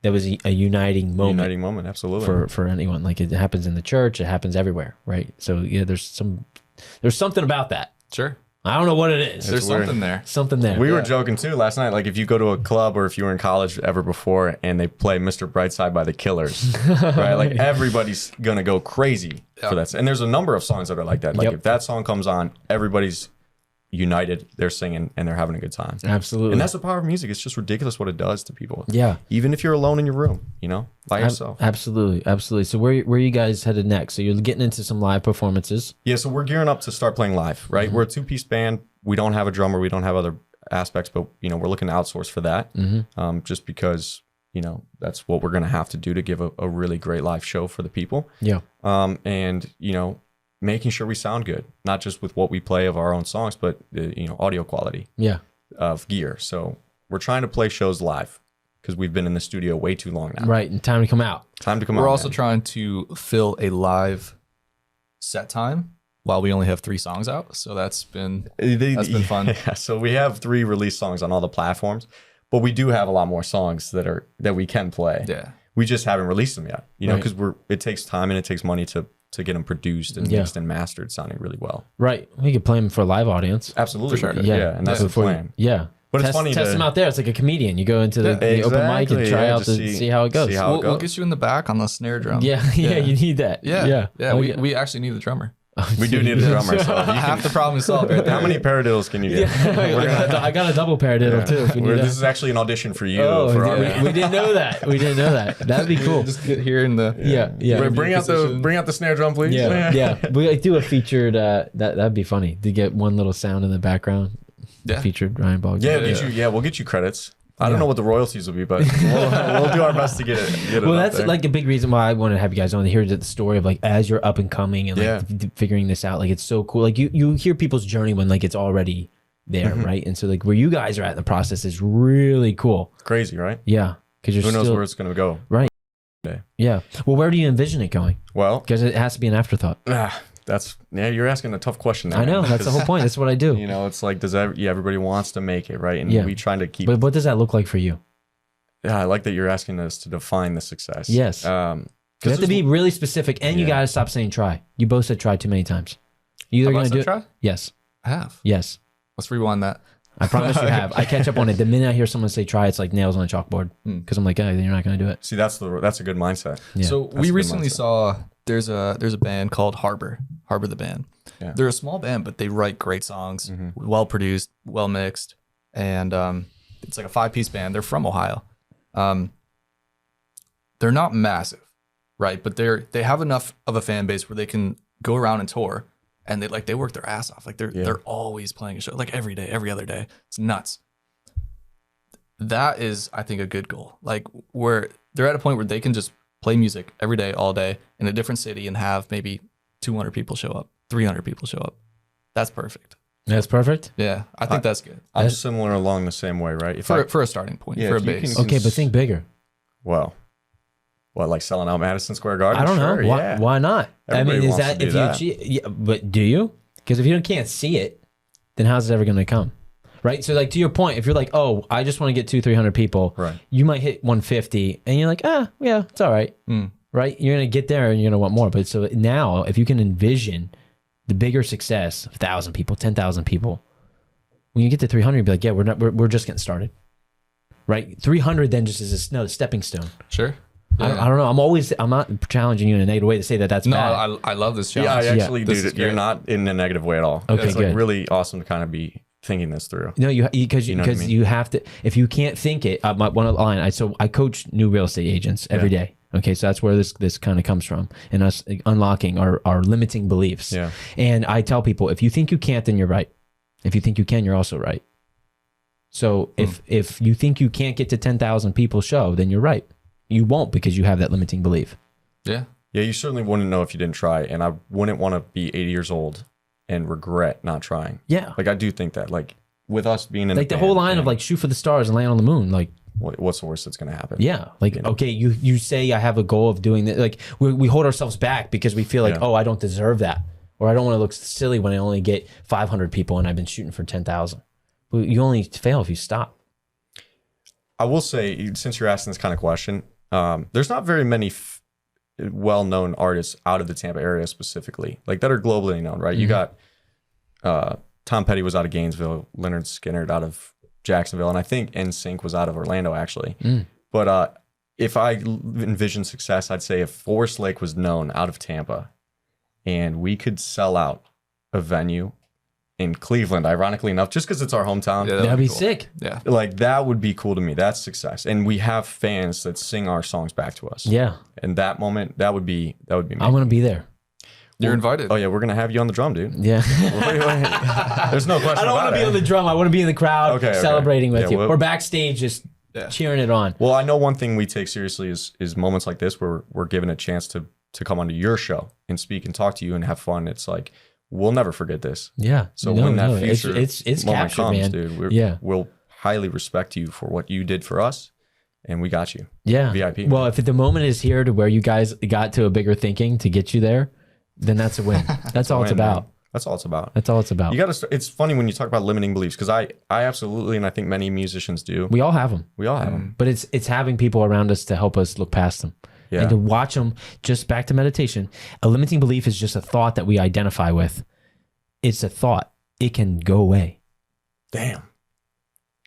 That was a uniting moment. uniting moment, absolutely. For anyone. Like it happens in the church, it happens everywhere, right? So yeah, there's something about that. Sure. I don't know what it is. There's weird. something there. Something there. We were joking too last night. Like if you go to a club or if you were in college ever before and they play Mr. Brightside by the Killers, right? Like everybody's gonna go crazy for that. And there's a number of songs that are like that. Like Yep. if that song comes on, everybody's united, they're singing and they're having a good time. Absolutely. And that's the power of music. It's just ridiculous what it does to people. Yeah. Even if you're alone in your room, you know, by yourself. Absolutely. Absolutely. So where you guys headed next? So you're getting into some live performances. Yeah, so we're gearing up to start playing live, right? We're a 2-piece band. We don't have a drummer. We don't have other aspects, but we're looking to outsource for that, just because that's what we're going to have to do to give a really great live show for the people. Yeah. And making sure we sound good, not just with what we play of our own songs, but audio quality of gear. So we're trying to play shows live because we've been in the studio way too long now. Right, and time to come out. We're also trying to fill a live set time while we only have 3 songs out. So that's been fun. Yeah, so we have 3 released songs on all the platforms, but we do have a lot more songs that we can play. Yeah. We just haven't released them yet, because it takes time and it takes money to get them produced and mixed and mastered sounding really well. Right. We could play them for a live audience. Absolutely. For sure. Yeah. And that's the plan. But it's funny test them out there. It's like a comedian. You go into the open mic and try out to see how it goes. We'll get you in the back on the snare drum. Yeah, you need that. Yeah. We actually need the drummer. We do need a drummer. So half the problem is solved right there. How many paradiddles can you get? I got a double paradiddle too. If this is actually an audition for you. We didn't know that. That'd be cool. Just get here in the Bring out the snare drum, please. Yeah. We do a featured. That'd be funny to get one little sound in the background. Yeah. Featured Ryan Bogdan. We'll get you credits. I don't know what the royalties will be, but we'll do our best to get it. Well, that's like a big reason why I wanted to have you guys on to hear the story of like as you're up and coming and like figuring this out. Like it's so cool. Like you hear people's journey when like it's already there, right? And so like where you guys are at in the process is really cool. Crazy, right? Yeah, because who knows where it's gonna go, right? Yeah. Well, where do you envision it going? Well, because it has to be an afterthought. You're asking a tough question. I know, that's the whole point. That's what I do. It's like everybody wants to make it, right? And we trying to keep. But what does that look like for you? Yeah, I like that you're asking us to define the success. Yes. You have to be really specific, and you got to stop saying try. You both said try too many times. You either going to do try? It? Yes. I have. Yes. Let's rewind that. I promise you have. I catch up on it. The minute I hear someone say try, it's like nails on a chalkboard because I'm like, oh, then you're not going to do it. See, that's a good mindset. Yeah. So we recently saw there's a band called Harbor the band. Yeah. They're a small band, but they write great songs, well produced, well mixed, and it's like a 5-piece band. They're from Ohio. They're not massive, right? But they have enough of a fan base where they can go around and tour, and they work their ass off. Like they're always playing a show, like every day, every other day. It's nuts. That is, I think, a good goal. Like where they're at a point where they can just play music every day, all day in a different city and have maybe 200 people show up, 300 people show up. That's perfect. That's perfect? Yeah, I think that's good. I'm similar along the same way, right? For a starting point, for a base. Okay, but think bigger. Well, what, like selling out Madison Square Garden? I don't know. Why not? Everybody is that if you achieve? Yeah, but do you? Because if you can't see it, then how's it ever going to come? Right. So like to your point, if you're like, oh, I just want to get 200-300 people, right? You might hit 150 and you're like, yeah, it's all right. Right. You're going to get there and you're going to want more. But so now if you can envision the bigger success, 1,000 people, 10,000 people, when you get to 300, you'll be like, yeah, we're just getting started. Right. 300 then just is another stepping stone. Sure. Yeah. I don't know. I'm not challenging you in a negative way to say that's bad. No, I love this challenge. Yeah, I actually do. You're not in a negative way at all. Okay, it's like really awesome to kind of be thinking this through. No, because you have to. If you can't think it, one line. I coach new real estate agents every day. Okay, so that's where this kind of comes from, and us unlocking our limiting beliefs. Yeah. And I tell people, if you think you can't, then you're right. If you think you can, you're also right. So if you think you can't get to 10,000 people show, then you're right. You won't because you have that limiting belief. Yeah. Yeah, you certainly wouldn't know if you didn't try, and I wouldn't want to be 80 years old and regret not trying. Yeah. Like I do think that, like with us being in like the whole line of like shoot for the stars and land on the moon, like what's the worst that's going to happen? Yeah. Like, okay, you say I have a goal of doing that. Like we hold ourselves back because we feel like, oh, I don't deserve that. Or I don't want to look silly when I only get 500 people and I've been shooting for 10,000. Well, you only fail if you stop. I will say, since you're asking this kind of question, there's not very many well-known artists out of the Tampa area specifically, like that are globally known, right? You got Tom Petty was out of Gainesville, Leonard Skinner out of Jacksonville, and I think NSYNC was out of Orlando actually. But if I envision success, I'd say if Forestlake was known out of Tampa and we could sell out a venue in Cleveland, ironically enough, just because it's our hometown. Yeah, that'd be cool. sick. Yeah. Like that would be cool to me. That's success. And we have fans that sing our songs back to us. Yeah. And that moment, that would be me. I want to be there. You're invited. Oh yeah, we're gonna have you on the drum, dude. Yeah. There's no question. I don't want about to be it. on the drum. I want to be in the crowd Okay. celebrating with Yeah, you. well- Or backstage just cheering it on. Well, I know one thing we take seriously is moments like this where we're given a chance to come onto your show and speak and talk to you and have fun. It's like we'll never forget this. Yeah. So when that future it's moment captured, comes, man. dude, we'll highly respect you for what you did for us, and we got you. Yeah. VIP. Well, if the moment is here to where you guys got to a bigger thinking to get you there, then that's a win. That's all it's about. Man. That's all it's about. That's all it's about. You got to. It's funny when you talk about limiting beliefs because I absolutely, and I think many musicians do. We all have them. We all have them. But it's having people around us to help us look past them. Yeah. And to watch them, just back to meditation. A limiting belief is just a thought that we identify with. It's a thought. It can go away. Damn.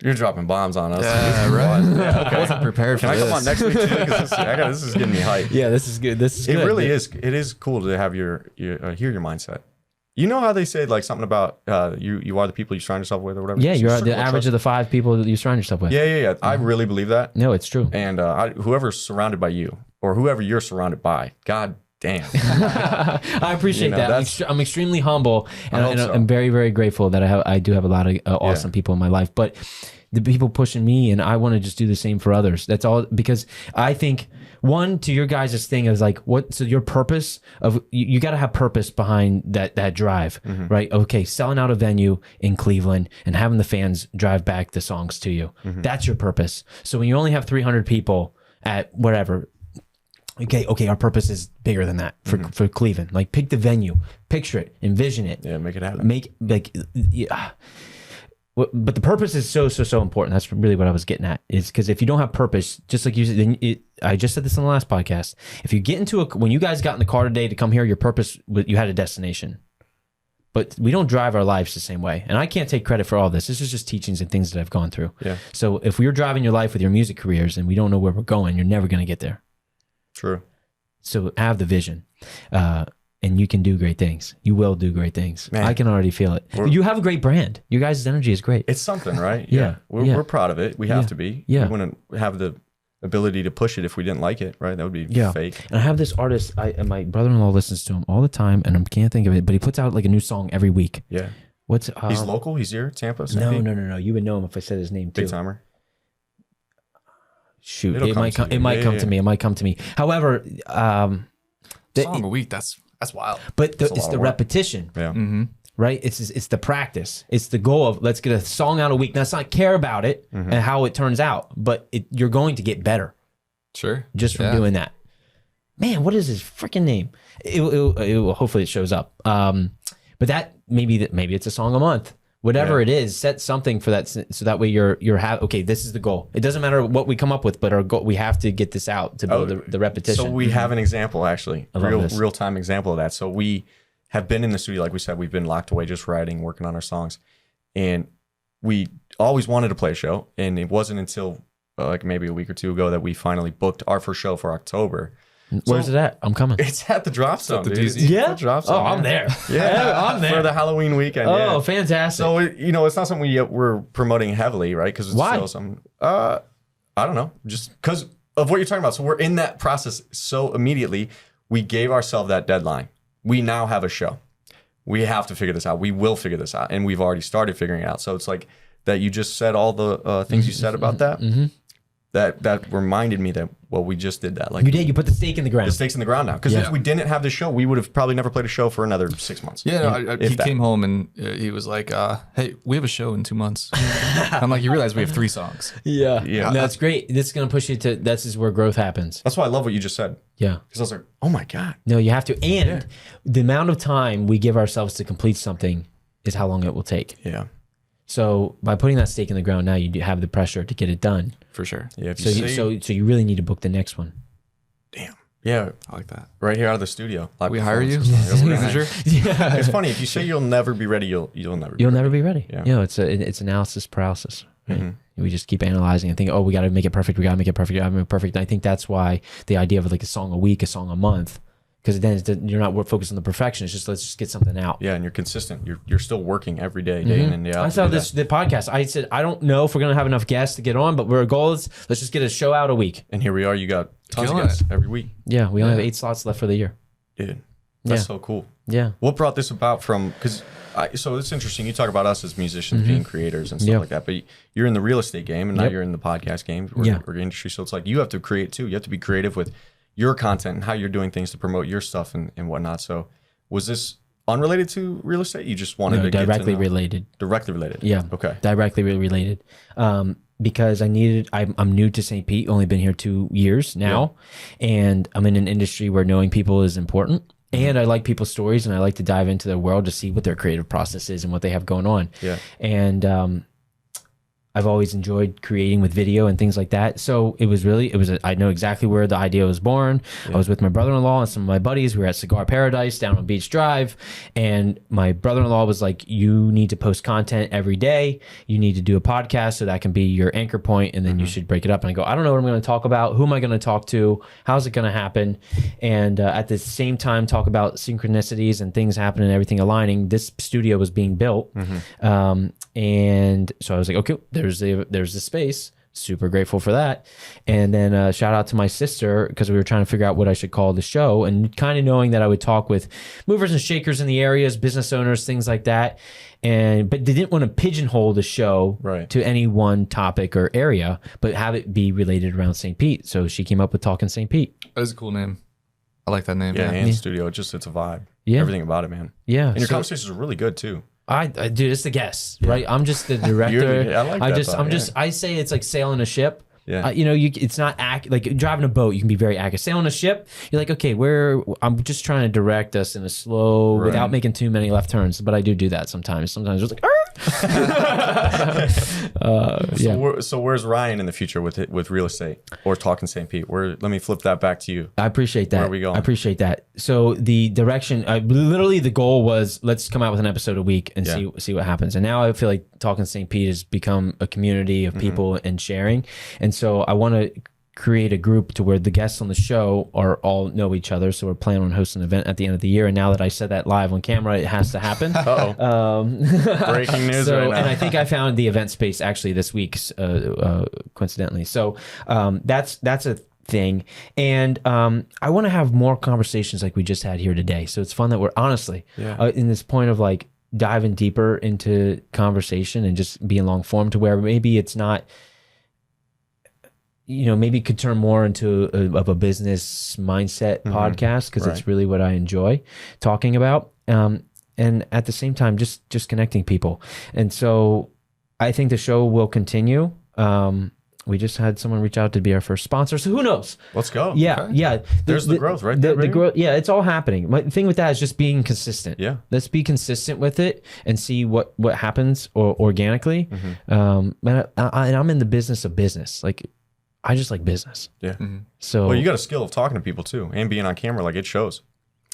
You're dropping bombs on us. Yeah, right. Yeah, okay. I wasn't prepared for Can I this. come on next week too? 'Cause this is getting me hyped. Yeah, this is good. This is It good. really is. It is cool to have your hear your mindset. You know how they say like something about you are the people you surround yourself with or whatever. Yeah, you're Circle the average trust. of the 5 people that you surround yourself with. Yeah. I really believe that. No, it's true. And whoever's surrounded by you or whoever you're surrounded by, God damn. I appreciate You know, that. that's- I'm extremely humble, and I hope so. I'm very, very grateful that I do have a lot of awesome people in my life. But the people pushing me, and I want to just do the same for others. That's all, because I think to your guys' thing is like, what? So your purpose of you got to have purpose behind that drive, right? Okay, selling out a venue in Cleveland and having the fans drive back the songs to you. That's your purpose. So when you only have 300 people at whatever. Okay, our purpose is bigger than that for Cleveland. Like, pick the venue, picture it, envision it. Yeah, make it happen. But the purpose is so important. That's really what I was getting at. Is because if you don't have purpose, just like you said, I just said this on the last podcast. If you get when you guys got in the car today to come here, your purpose, you had a destination. But we don't drive our lives the same way. And I can't take credit for all this. This is just teachings and things that I've gone through. Yeah. So if we're driving your life with your music careers and we don't know where we're going, you're never going to get there. True. So have the vision, and you can do great things. You will do great things. Man. I can already feel it. You have a great brand. Your guys' energy is great. It's something, right? Yeah. We're proud of it. We have to be. Yeah. We wouldn't have the ability to push it if we didn't like it, right? That would be fake. And I have this artist, and my brother-in-law listens to him all the time, and I can't think of it, but he puts out like a new song every week. Yeah. What's He's local? He's here? Tampa? No. St. Pete? You would know him if I said his name too. Big timer? Shoot, It'll it might come. to you. It might Yeah, come yeah. to me. It might come to me. However, Song a week. That's wild. but a it's lot the of work. repetition. Yeah. Right? It's the practice. It's the goal of let's get a song out a week. Now, let's not care about it and how it turns out, but you're going to get better Sure. just from doing that. Man, what is his freaking name? It will hopefully it shows up. But maybe it's a song a month. Whatever it is, set something for that, so that way you're okay. This is the goal. It doesn't matter what we come up with, but our goal, we have to get this out to build the repetition. So we have an example, actually, love this. real time example of that. So we have been in the studio, like we said, we've been locked away just writing, working on our songs, and we always wanted to play a show, and it wasn't until like maybe a week or two ago that we finally booked our first show for October. Where's it at? I'm coming. It's at the Drop Zone, the dude. DZ? It's Yeah? at the Drop Oh, Zone. I'm there. Yeah, I'm there. for the Halloween weekend. Oh, yeah. fantastic. So it's not something we're promoting heavily, right? Because it's Why? still some. I don't know, just because of what you're talking about. So we're in that process. So immediately we gave ourselves that deadline. We now have a show. We have to figure this out. We will figure this out, and we've already started figuring it out. So it's like that. You just said all the things you said about that. That reminded me that we just did that. Like you did. You put the stake in the ground. the stakes in the ground now. Because if we didn't have this show, we would have probably never played a show for another 6 months. Yeah, If he that. came home and he was like, "Hey, we have a show in 2 months." I'm like, "You realize we have 3 songs?" Yeah. Yeah. No, that's great. This is going to push you to. This is where growth happens. That's why I love what you just said. Yeah. Because I was like, oh my God. No, you have to. And the amount of time we give ourselves to complete something is how long it will take. Yeah. So by putting that stake in the ground now, you do have the pressure to get it done. For sure. Yeah. If So you so you really need to book the next one. damn. Yeah. I like that. Right here out of the studio. Live We hire you? performances. Yeah, Manager? Yeah. it's funny if you say you'll never be ready, you'll never. You'll never be ready. Yeah. You know, it's analysis paralysis. Right? We just keep analyzing and think, oh, we got to make it perfect. We got to make it perfect. We got to make it perfect. And I think that's why the idea of like a song a week, a song a month, because then you're not focused on the perfection. It's just let's just get something out. Yeah, and you're consistent. You're still working every day, day in and day out. I saw the podcast. I said I don't know if we're gonna have enough guests to get on, but our goal is let's just get a show out a week. And here we are. You got tons of Killing guests every week. Yeah, we only have 8 slots left for the year. Dude, That's so cool. Yeah. What brought this about from, so it's interesting. You talk about us as musicians being creators and stuff like that, but you're in the real estate game and now you're in the podcast game or industry. So it's like you have to create too. You have to be creative with your content and how you're doing things to promote your stuff and whatnot. So was this unrelated to real estate? You just wanted to directly get to related. Directly related. Yeah. Okay. Directly related. Because I'm new to St. Pete, only been here 2 years now, and I'm in an industry where knowing people is important. And I like people's stories, and I like to dive into their world to see what their creative process is and what they have going on. Yeah. And I've always enjoyed creating with video and things like that. So I know exactly where the idea was born. I was with my brother-in-law and some of my buddies. We were at Cigar Paradise down on Beach Drive. And my brother-in-law was like, you need to post content every day. You need to do a podcast so that can be your anchor point, and then you should break it up. And I go, I don't know what I'm going to talk about. Who am I going to talk to? How's it going to happen? And at the same time, talk about synchronicities and things happening and everything aligning. This studio was being built. And so I was like, okay, there's the space. Super grateful for that. And then shout out to my sister, because we were trying to figure out what I should call the show, and kind of knowing that I would talk with movers and shakers in the areas, business owners, things like that. But they didn't want to pigeonhole the show to any one topic or area, but have it be related around St. Pete. So she came up with Talkin St. Pete. That is a cool name. I like that name. Yeah, and studio. It's a vibe. Yeah. Everything about it, man. Yeah. And your conversations are really good too. I dude, it's the guest, right? I'm just the director. I say it's like sailing a ship. Yeah. It's not like driving a boat. You can be very accurate. Sailing a ship, you're like, okay, I'm just trying to direct us in a slow, without making too many left turns. But I do that sometimes. Sometimes it's like, So where's Ryan in the future with real estate or Talkin St. Pete? Let me flip that back to you. I appreciate that. Where are we going? I appreciate that. So the direction, literally the goal was, let's come out with an episode a week and see what happens. And now I feel like Talkin St. Pete has become a community of people and sharing. And so I want to create a group to where the guests on the show all know each other. So we're planning on hosting an event at the end of the year. And now that I said that live on camera, it has to happen. Breaking news right now. And I think I found the event space actually this week, coincidentally. So that's a thing. And I want to have more conversations like we just had here today. So it's fun that we're honestly in this point of like diving deeper into conversation and just being long form, to where maybe it's not, maybe it could turn more into a business mindset podcast, because it's really what I enjoy talking about. And at the same time, just connecting people. And so I think the show will continue. We just had someone reach out to be our first sponsor, so who knows? Let's go. Yeah, okay. yeah. There's the growth, right? The growth, yeah, it's all happening. My thing with that is just being consistent. Yeah, let's be consistent with it and see what happens organically. And I'm in the business of business. Like, I just like business. Yeah. So, well, you got a skill of talking to people too, and being on camera. Like, it shows.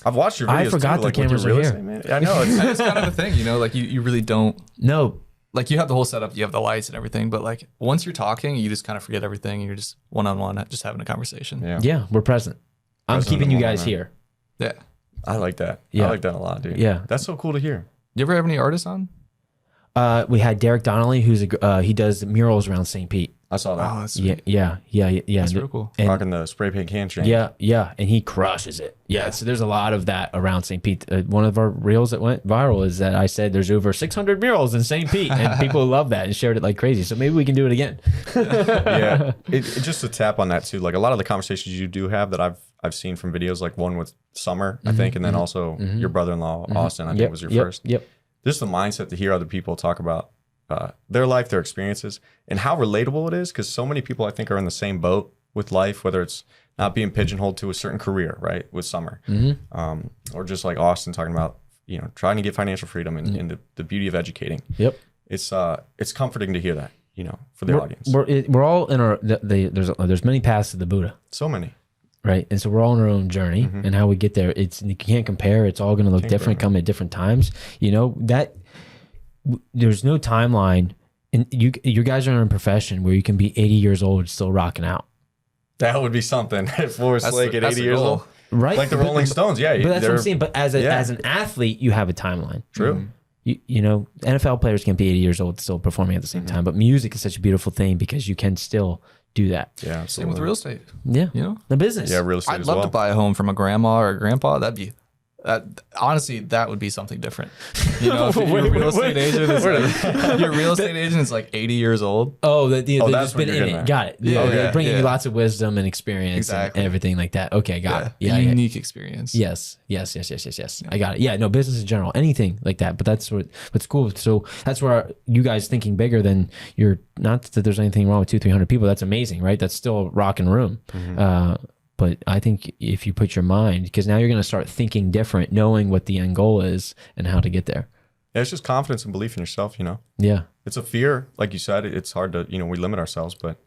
I've watched your videos. I forgot too, the like, cameras are here. Man. I know it's kind of a thing, like you really don't. No. Like, you have the whole setup, you have the lights and everything, but like once you're talking, you just kind of forget everything, and you're just one-on-one, just having a conversation. Yeah, we're present. I'm keeping you guys here. Yeah, I like that. Yeah. I like that a lot, dude. Yeah, that's so cool to hear. You ever have any artists on? We had Derek Donnelly, who's he does murals around St. Pete. I saw that. Oh, that's yeah. That's real cool. Rocking the spray paint can chain. Yeah, and he crushes it. Yeah, so there's a lot of that around St. Pete. One of our reels that went viral is that I said there's over 600 murals in St. Pete, and people love that and shared it like crazy. So maybe we can do it again. Yeah, it just to tap on that too. Like, a lot of the conversations you do have that I've seen from videos, like one with Summer, I think, and then also your brother-in-law Austin, I think was your first. Yep. Just the mindset to hear other people talk about their life, their experiences, and how relatable it is, because so many people, I think, are in the same boat with life, whether it's not being pigeonholed to a certain career, right, with Summer, or just like Austin talking about, trying to get financial freedom and the beauty of educating. Yep. It's comforting to hear that, for the audience. We're all in our there's many paths to the Buddha. So many. Right. And so we're all on our own journey, and how we get there, you can't compare. It's all going to look different, come at different times. That there's no timeline, and you guys are in a profession where you can be 80 years old still rocking out. That would be something. Forestlake at 80 years old. Right. Like the Rolling Stones. Yeah. But that's what I'm saying. But as an athlete, you have a timeline. True. NFL players can't be 80 years old still performing at the same time, but music is such a beautiful thing because you can still do that. Yeah. Same with real estate. Yeah. The business. Yeah. Real estate I'd love to buy a home from a grandma or a grandpa. That'd be Honestly, that would be something different. You know, if you're a real estate agent, your real estate agent is like 80 years old. Oh, they've that's just what been you're in getting it. at. Got it. Yeah, They're bringing yeah. you lots of wisdom and experience Exactly. and everything like that. Okay, got it. A Yeah, unique experience. Yes. I got it. Yeah, no, business in general, anything like that. But that's what's cool. So that's where you guys thinking bigger than you're. Not that there's anything wrong with 200-300 people. That's amazing, right? That's still a rocking room. But I think if you put your mind, because now you're going to start thinking different, knowing what the end goal is and how to get there. Yeah, it's just confidence and belief in yourself, you know? Yeah. It's a fear. Like you said, it's hard to, we limit ourselves, but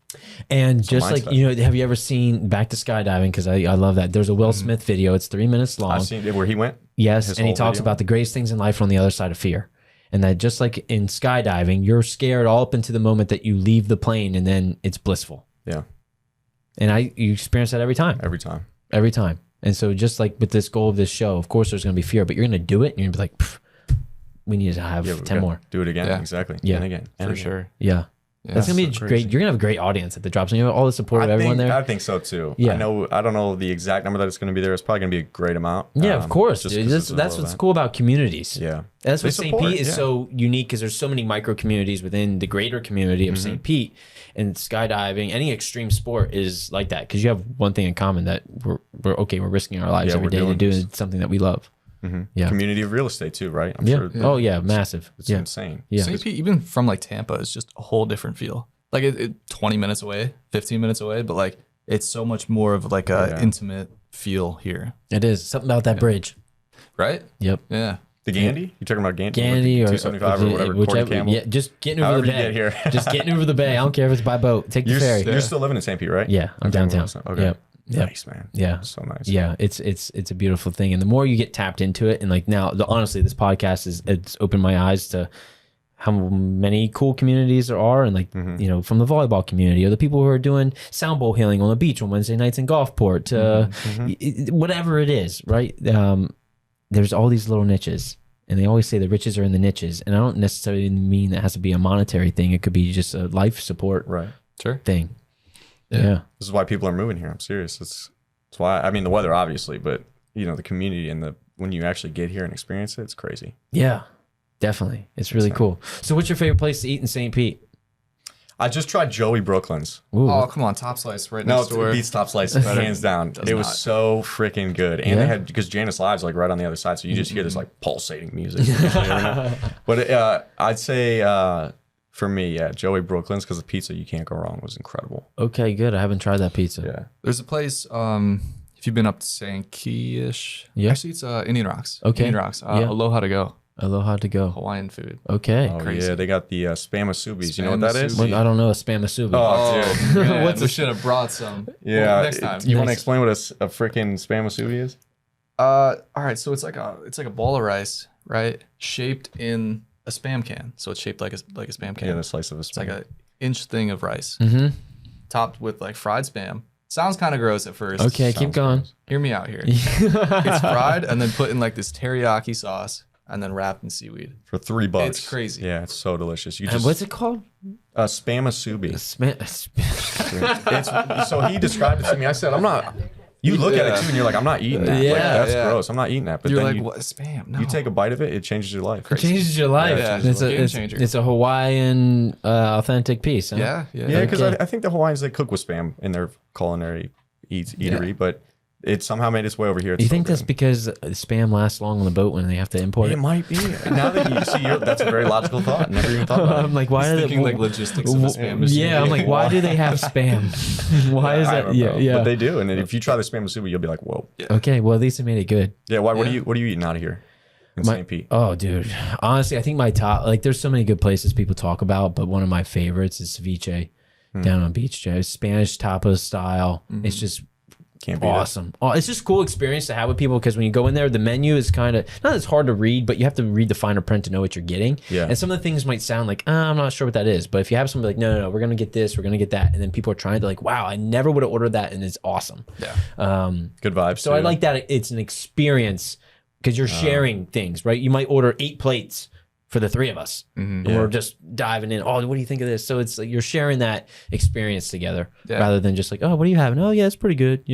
And just like, mindset. have you ever seen, back to skydiving, because I love that. There's a Will Smith video. It's 3 minutes long. I've seen it where he went. Yes. his And he whole talks video. about the greatest things in life are on the other side of fear. And that just like in skydiving, you're scared all up into the moment that you leave the plane and then it's blissful. Yeah, And you experience that every time. every time. And so just like with this goal of this show, of course there's going to be fear, but you're going to do it and you're going to be like, we need to have Yeah, 10 more. Do it again. Yeah. Exactly. Yeah. And again. And For again. sure. Yeah. Yeah. That's going to be so great. crazy. You're going to have a great audience at the drops. And you have all the support of everyone there. I think so too. Yeah. I don't know the exact number that it's going to be there. It's probably going to be a great amount. Yeah, of course, just dude. 'cause That's, it's a that's little what's event. cool about communities. Yeah. That's They what St. support, Pete is yeah. so unique because there's so many micro communities within the greater community of St. Pete, and skydiving, any extreme sport is like that because you have one thing in common that we're risking our lives Yeah, every we're day to doing do this. something that we love. Yeah. Community of real estate too, right? I'm Yeah. sure. Oh yeah, massive. It's Yeah. insane. Yeah. St. Pete, even from like Tampa, is just a whole different feel. Like 20 minutes away, 15 minutes away, but like it's so much more of like a intimate feel here, It is something about that bridge. right? Yep. Yeah. The Gandy? You talking about Gandy? Gandy or 275 or whatever. Cordy whichever. Campbell. Yeah, just getting over However the you bay. get here. Just getting over the bay. I don't care if it's by boat. Take the ferry. You're still living in St. Pete, right? Yeah, I'm Okay, downtown. Okay. Yep. Yep. Nice, man. Yeah. So nice. Yeah, it's a beautiful thing, and the more you get tapped into it, and like now, honestly, this podcast it's opened my eyes to how many cool communities there are, and like from the volleyball community or the people who are doing sound bowl healing on the beach on Wednesday nights in Gulfport to whatever it is, right? There's all these little niches, and they always say the riches are in the niches, and I don't necessarily mean that has to be a monetary thing. It could be just a life support Right. Sure. thing. Yeah. This is why people are moving here. I'm serious. It's why, I mean, the weather, obviously, but the community and when you actually get here and experience it, it's crazy. Yeah, definitely. It's really cool. So what's your favorite place to eat in St. Pete? I just tried Joey Brooklyn's. Ooh. Oh, come on. Top Slice right No, next door. it beats Top Slice hands down. It was not. so freaking good, and Yeah. they had because Janice Live's like right on the other side, so you just hear this like pulsating music. But I'd say for me, Joey Brooklyn's because the pizza you can't go wrong was incredible. Okay, good. I haven't tried that pizza. Yeah, There's a place, if you've been up to Sankey-ish. Yeah. Actually, it's Indian Rocks. Okay. Indian Rocks. Yeah. Aloha to go. Aloha to go. Hawaiian food. Okay. oh Crazy. yeah, they got the spamasubis. You know what that is? Spamasubi. I don't know a spamasubi. Oh, dude. Man, What's we a- should have brought some. Yeah, Well, next time. You want to Next. explain what a freaking spamasubi is? All right. So it's like a ball of rice, right? Shaped in a Spam can. So it's shaped like a Spam can. Yeah, the slice of a It's like spam. an inch thing of rice, Mm-hmm. topped with like fried Spam. Sounds kind of gross at first. Okay, keep Sounds going. gross. Hear me out here. It's fried and then put in like this teriyaki sauce and then wrapped in seaweed. For $3. It's crazy. Yeah, it's so delicious. You And just what's it called? spamasubi. Spam. So he described it to me. I said, I'm not. You look at it too, and you're like, I'm not eating that. Yeah, Like, that's yeah. gross. I'm not eating that. But You're then like, you, what? Spam? No. you take a bite of it, it changes your life. It changes your life. Yeah, it's, a, game it's, changer. it's a Hawaiian authentic piece. Huh? Yeah. Yeah, because Okay. I think the Hawaiians they cook with spam in their culinary eatery, but it somehow made its way over here. It's You so think good. that's because spam lasts long on the boat when they have to import It it? might be. Now that you see, that's a very logical thought. Never even thought about it. I'm like, why are Thinking they like logistics of a Spam machine. Yeah, I'm like, why do they have spam? Why is I that? don't Yeah, know, yeah. But they do, and then if you try the spamasubi, you'll be like, whoa. Okay, well at least they made it good. Yeah. Why? What Yeah. are you eating out of here in St. Pete? Oh, dude. Honestly, I think my top, like, there's so many good places people talk about, but one of my favorites is ceviche down on Beach J. Spanish tapas style. It's just Can't beat it. awesome. Oh, it's just a cool experience to have with people because when you go in there, the menu is kind of not as hard to read, but you have to read the finer print to know what you're getting. Yeah. And some of the things might sound like, I'm not sure what that is. But if you have somebody like, no, we're going to get this, we're going to get that. And then people are trying to like, wow, I never would have ordered that. And it's awesome. Yeah. Good vibes. So I like that it's an experience because you're sharing things, right? You might order 8 plates for the 3 of us. And Yeah. we're just diving in. Oh, what do you think of this? So it's like you're sharing that experience together Yeah. rather than just like, oh, what are you having? Oh, yeah, it's pretty good,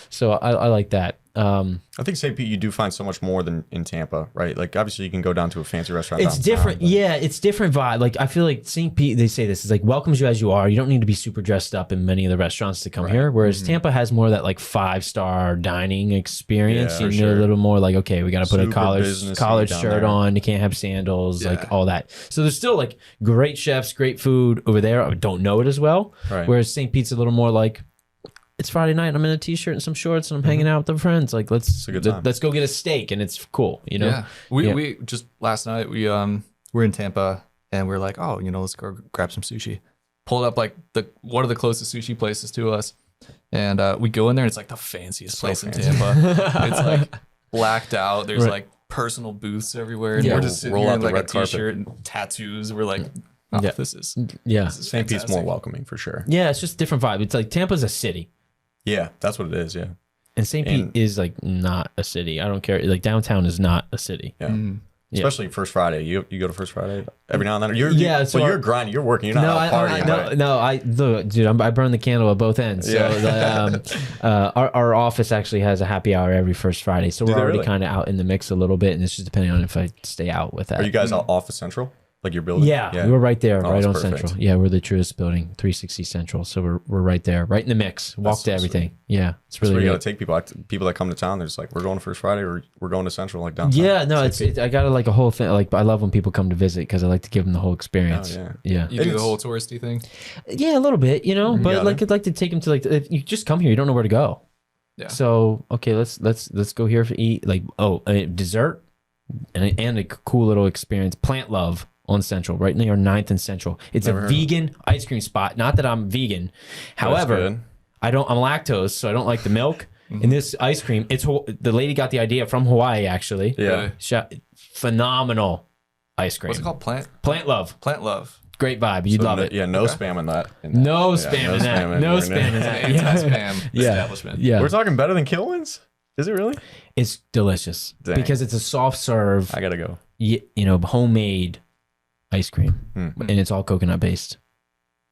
So I like that. I think St. Pete, you do find so much more than in Tampa, right? Like, obviously, you can go down to a fancy restaurant. It's downtown, different. Yeah, it's different vibe. Like, I feel like St. Pete, they say this, is like welcomes you as you are. You don't need to be super dressed up in many of the restaurants to come here. Whereas Tampa has more of that like 5-star dining experience. Yeah, You for know, a sure. little more like, okay, we got to put a Super collared businessy down shirt there. on. You can't have sandals, Yeah. like all that. So there's still like great chefs, great food over there. I don't know it as well. Right. Whereas St. Pete's a little more like, it's Friday night. I'm in a t-shirt and some shorts, and I'm hanging out with the friends. Like, let's a good time. let's go get a steak, and it's cool. You know, Yeah. We just last night we're in Tampa and we're like, oh, let's go grab some sushi. Pulled up like one of the closest sushi places to us, and we go in there and it's like the fanciest place in Tampa. It's like blacked out. There's Right. like personal booths everywhere, and Yeah. we're just sitting Roll here out in the like a red carpet. t-shirt and tattoos. We're like, oh, Yeah. this is yeah, St. Pete's more fantastic. welcoming for sure. yeah. It's just a different vibe. It's like Tampa's a city. Yeah, that's what it is. Yeah. And St. Pete And- is like not a city. I don't care. Like downtown is not a city. Yeah. Yeah. Especially First Friday. You go to First Friday every now and then. Yeah, so you're our- grinding. You're working. You're not out partying. right? Look, dude, I burn the candle at both ends. So our office actually has a happy hour every first Friday. So we're they already really? kind of out in the mix a little bit, and it's just depending on if I stay out with that. Are you guys off of Central? Like your building? Yeah, we're right there, Oh, right that's on perfect. Central. Yeah, we're the truest building, 360 Central. So we're right there, right in the mix. Walk That's to so everything. Yeah, it's That's really where you great. got to take people. People that come to town, they're just like, we're going to First Friday or we're going to Central, like downtown. Yeah, no, St. Pete. I got like a whole thing. Like, I love when people come to visit because I like to give them the whole experience. Oh, yeah, You do the It's- whole touristy thing. yeah, a little bit, but Yeah, like I'd like to take them to like if you just come here, you don't know where to go. Yeah. So okay, let's go here for eat. Like dessert and a cool little experience. Plant Love on Central, right near 9th and Central. It's Never a heard of vegan ice cream spot. Not that I'm vegan, That's however, good. I'm lactose, so I don't like the milk. And this ice cream, the lady got the idea from Hawaii actually. Yeah. Phenomenal ice cream. What's it called? Plant Love. Plant Love. Great vibe. You'd So love no- it. Yeah, no spam in that. No Yeah, spam in that. spam No in spam there. in that. Anti-spam Yeah. establishment. Yeah. We're talking better than Kilwins? Is it really? It's delicious Dang. because it's a soft serve, I got to go. homemade ice cream, Mm. and it's all coconut based.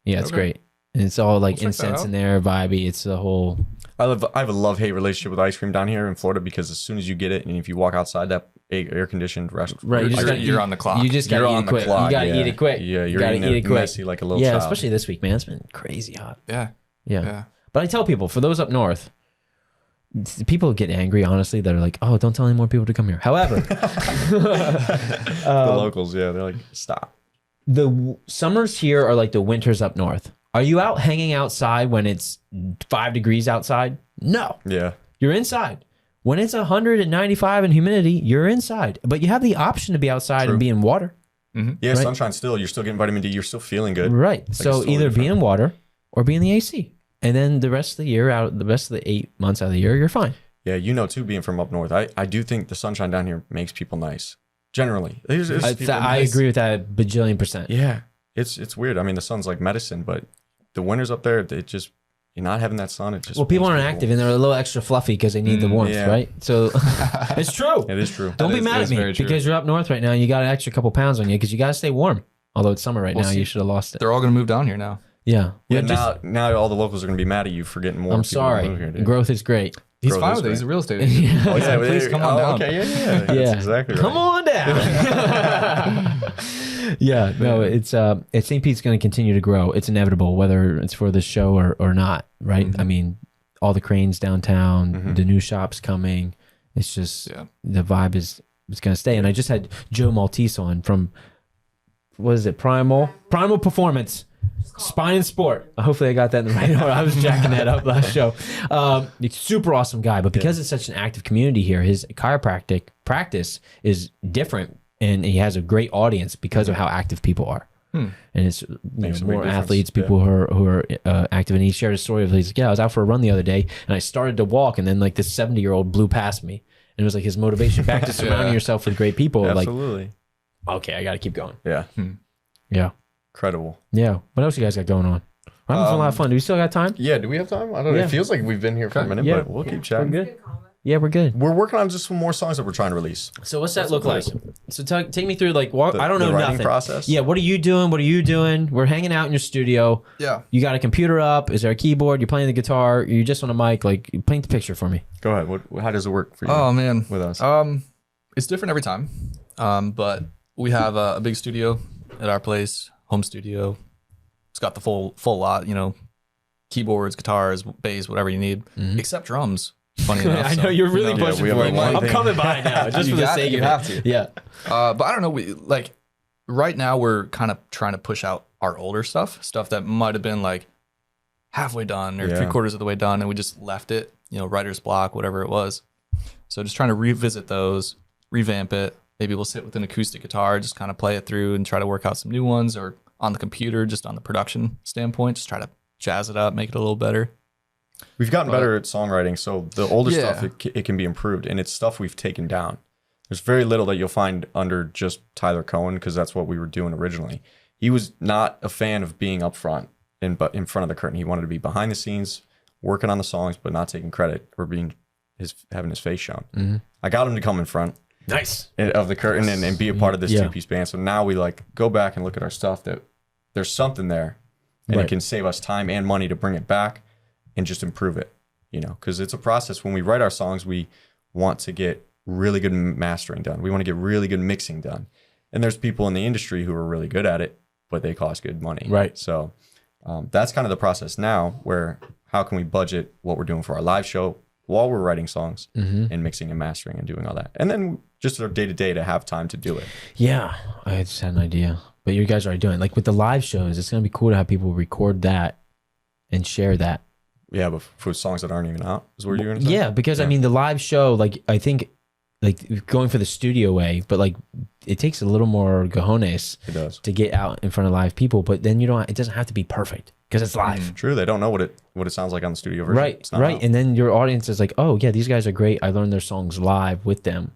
Yeah, it's Okay. great. And it's all like I'll check that incense out. in there, vibey. It's the whole. I have a love-hate relationship with ice cream down here in Florida because as soon as you get it and if you walk outside that air-conditioned restaurant, Right, you just You're- gotta you're eat- on the clock. You just gotta you're eat on it the quick. clock. You gotta yeah. eat it quick. Yeah, you you're gotta eating eat it it quick. messy like a little Yeah, child. especially this week, man. It's been crazy hot. Yeah. Yeah. Yeah. But I tell people, for those up north, people get angry, honestly, that are like, oh, don't tell any more people to come here. However, The locals, yeah, they're like, stop. summers here are like the winters up north. Are you out hanging outside when it's 5 degrees outside? No. Yeah. You're inside. When it's 195 and humidity, you're inside. But you have the option to be outside True. and be in water. Yeah, Right. sunshine still. You're still getting vitamin D. You're still feeling good. Right. it's So totally either be different. in water or be in the AC. And then the rest of the year, the rest of the 8 months out of the year, you're fine. Yeah, too, being from up north, I do think the sunshine down here makes people nice. Generally. I agree with that a bajillion percent. Yeah. It's weird. I mean, the sun's like medicine, but the winters up there, it just, you're not having that sun. It just Well, people makes aren't active and they're a little extra fluffy because they need the warmth, yeah. right? So it's true. It is true. Don't be is- mad it at is me very true. because you're up north right now and you got an extra couple pounds on you because you got to stay warm. Although it's summer right Well, now, see, you should have lost it. They're all going to move down here now. Yeah. Yeah, We're just- now all the locals are going to be mad at you for getting more I'm people to sorry. move here, dude. Growth is great. He's Growth fine is with it. He's great. a real estate agent. Yeah. He said, please come on down. Okay, yeah. That's Yeah. exactly right. Come on down. Yeah, no, it's St. Pete's going to continue to grow. It's inevitable, whether it's for the show or not, right? I mean, all the cranes downtown, the new shops coming. It's just Yeah. the vibe is going to stay. And I just had Joe Maltese on from what is it? Primal Performance. Spine and Sport. Hopefully I got that in the right order. I was jacking that up last show. He's a super awesome guy, but because it's such an active community here, his chiropractic practice is different, and he has a great audience because of how active people are. And it's Makes a big more difference. athletes, people who are active. And he shared a story of he's like, yeah, I was out for a run the other day, and I started to walk, and then like this 70-year-old blew past me, and it was like his motivation back to surrounding yourself with great people. Absolutely. Like, okay, I got to keep going. Yeah. Yeah. Incredible. Yeah. What else you guys got going on? I'm having a lot of fun. Do we still got time? Yeah, do we have time? I don't know. Yeah. It feels like we've been here for a minute, Yeah. but we'll keep chatting. We're good. Yeah, we're good. We're working on just some more songs that we're trying to release. So what's that look like? So take me through like I don't know the writing nothing. process? Yeah, what are you doing? What are you doing? We're hanging out in your studio. Yeah. You got a computer up? Is there a keyboard? You're playing the guitar? You're just on a mic? Like, paint the picture for me. Go ahead. How does it work for you? Oh man, with us? It's different every time. But we have a big studio at our place, home studio. It's got the full lot, keyboards, guitars, bass, whatever you need, except drums. Funny enough. I know you're really pushing we for have it. one I'm thing. coming by now, just for the sake of it. You have to. Yeah. But I don't know. We like right now we're kind of trying to push out our older stuff that might have been like halfway done or 3/4 of the way done, and we just left it, writer's block, whatever it was. So just trying to revisit those, revamp it. Maybe we'll sit with an acoustic guitar, just kind of play it through and try to work out some new ones, or on the computer, just on the production standpoint, just try to jazz it up, make it a little better. We've gotten better at songwriting, so the older stuff, it can be improved, and it's stuff we've taken down. There's very little that you'll find under just Tyler Cohen, because that's what we were doing originally. He was not a fan of being up front, but in front of the curtain. He wanted to be behind the scenes, working on the songs, but not taking credit or having his face shown. Mm-hmm. I got him to come in front. Nice. Of the curtain and be a part of this two-piece band. So now we go back and look at our stuff, that there's something there, and it can save us time and money to bring it back and just improve it, because it's a process. When we write our songs, we want to get really good mastering done. We want to get really good mixing done. And there's people in the industry who are really good at it, but they cost good money. Right. So that's kind of the process now, where how can we budget what we're doing for our live show while we're writing songs and mixing and mastering and doing all that. And then just our day-to-day to have time to do it. Yeah, I just had an idea. But you guys are already doing, like with the live shows, it's going to be cool to have people record that and share that. Yeah, but for songs that aren't even out, is what you're going to say? Yeah, because I mean, the live show, like I think, like going for the studio way, but like it takes a little more cojones to get out in front of live people. But then it doesn't have to be perfect because it's live. True, they don't know what it sounds like on the studio version. Right, right. Out. And then your audience is like, oh yeah, these guys are great. I learned their songs live with them.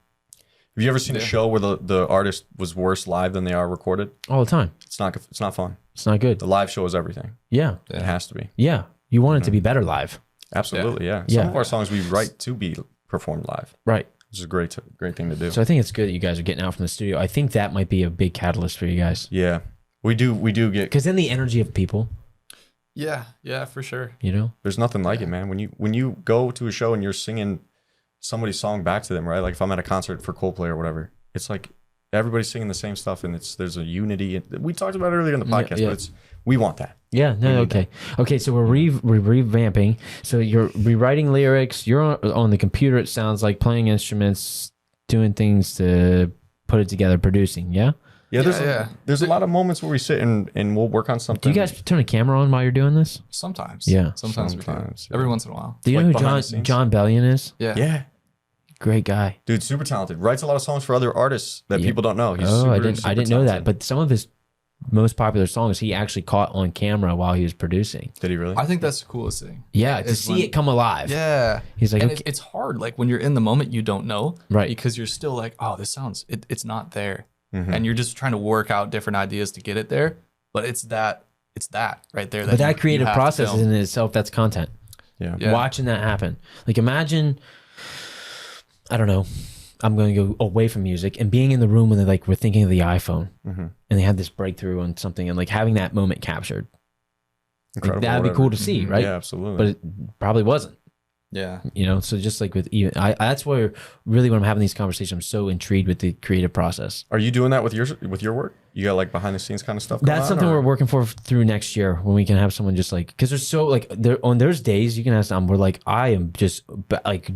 Have you ever seen a show where the artist was worse live than they are recorded? All the time. It's not fun. It's not good. The live show is everything. Yeah. It has to be. Yeah. You want it to be better live. Absolutely, yeah. Some of our songs we write to be performed live. Right. Which is a great thing to do. So I think it's good that you guys are getting out from the studio. I think that might be a big catalyst for you guys. Yeah. We do get, because then the energy of people. Yeah, for sure. There's nothing like it, man. When you go to a show and you're singing somebody's song back to them, right? Like if I'm at a concert for Coldplay or whatever, it's like everybody's singing the same stuff, and there's a unity. We talked about it earlier in the podcast, but we want that. Yeah, no, okay. Okay, so we're revamping. So you're rewriting lyrics. You're on the computer, it sounds like, playing instruments, doing things to put it together, producing, yeah? Yeah, there's a lot of moments where we sit and we'll work on something. Do you guys turn a camera on while you're doing this? Sometimes. Yeah. Sometimes we do. Yeah. Every once in a while. Do you know who John Bellion is? Yeah. Yeah. Great guy. Dude, super talented. Writes a lot of songs for other artists that people don't know. He's I super didn't know that. talented. But some of his most popular songs he actually caught on camera while he was producing. Did he really? I think that's the coolest thing. Yeah, to see it come alive. Yeah. He's like, and okay. it's hard. Like when you're in the moment, you don't know. Right. Because you're still like, oh, this sounds, it's not there. And you're just trying to work out different ideas to get it there. But it's that right there. But that creative process in itself, that's content. Yeah. Watching that happen. Like imagine, I don't know, I'm going to go away from music and being in the room when they we're thinking of the iPhone and they had this breakthrough on something and having that moment captured. Incredible. That'd be cool to see, right? Yeah, absolutely. But it probably wasn't. Yeah. So just like with even, that's where really when I'm having these conversations, I'm so intrigued with the creative process. Are you doing that with your work? You got behind the scenes kind of stuff going That's on, something we're working for through next year when we can have someone just because there's so there's days you can have some where I am just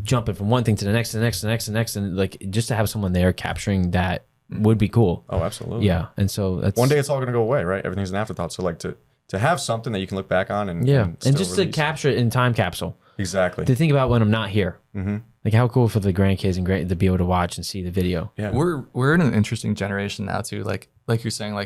jumping from one thing to the next, to the next, to the next, to the next, and just to have someone there capturing that would be cool. Oh, absolutely. Yeah. And so that's one day it's all going to go away, right? Everything's an afterthought. So to have something that you can look back on and and just release. to capture it in time capsule. Exactly. To think about when I'm not here. Mm-hmm. Like how cool for the grandkids and to be able to watch and see the video. Yeah. We're in an interesting generation now too. Like you're saying,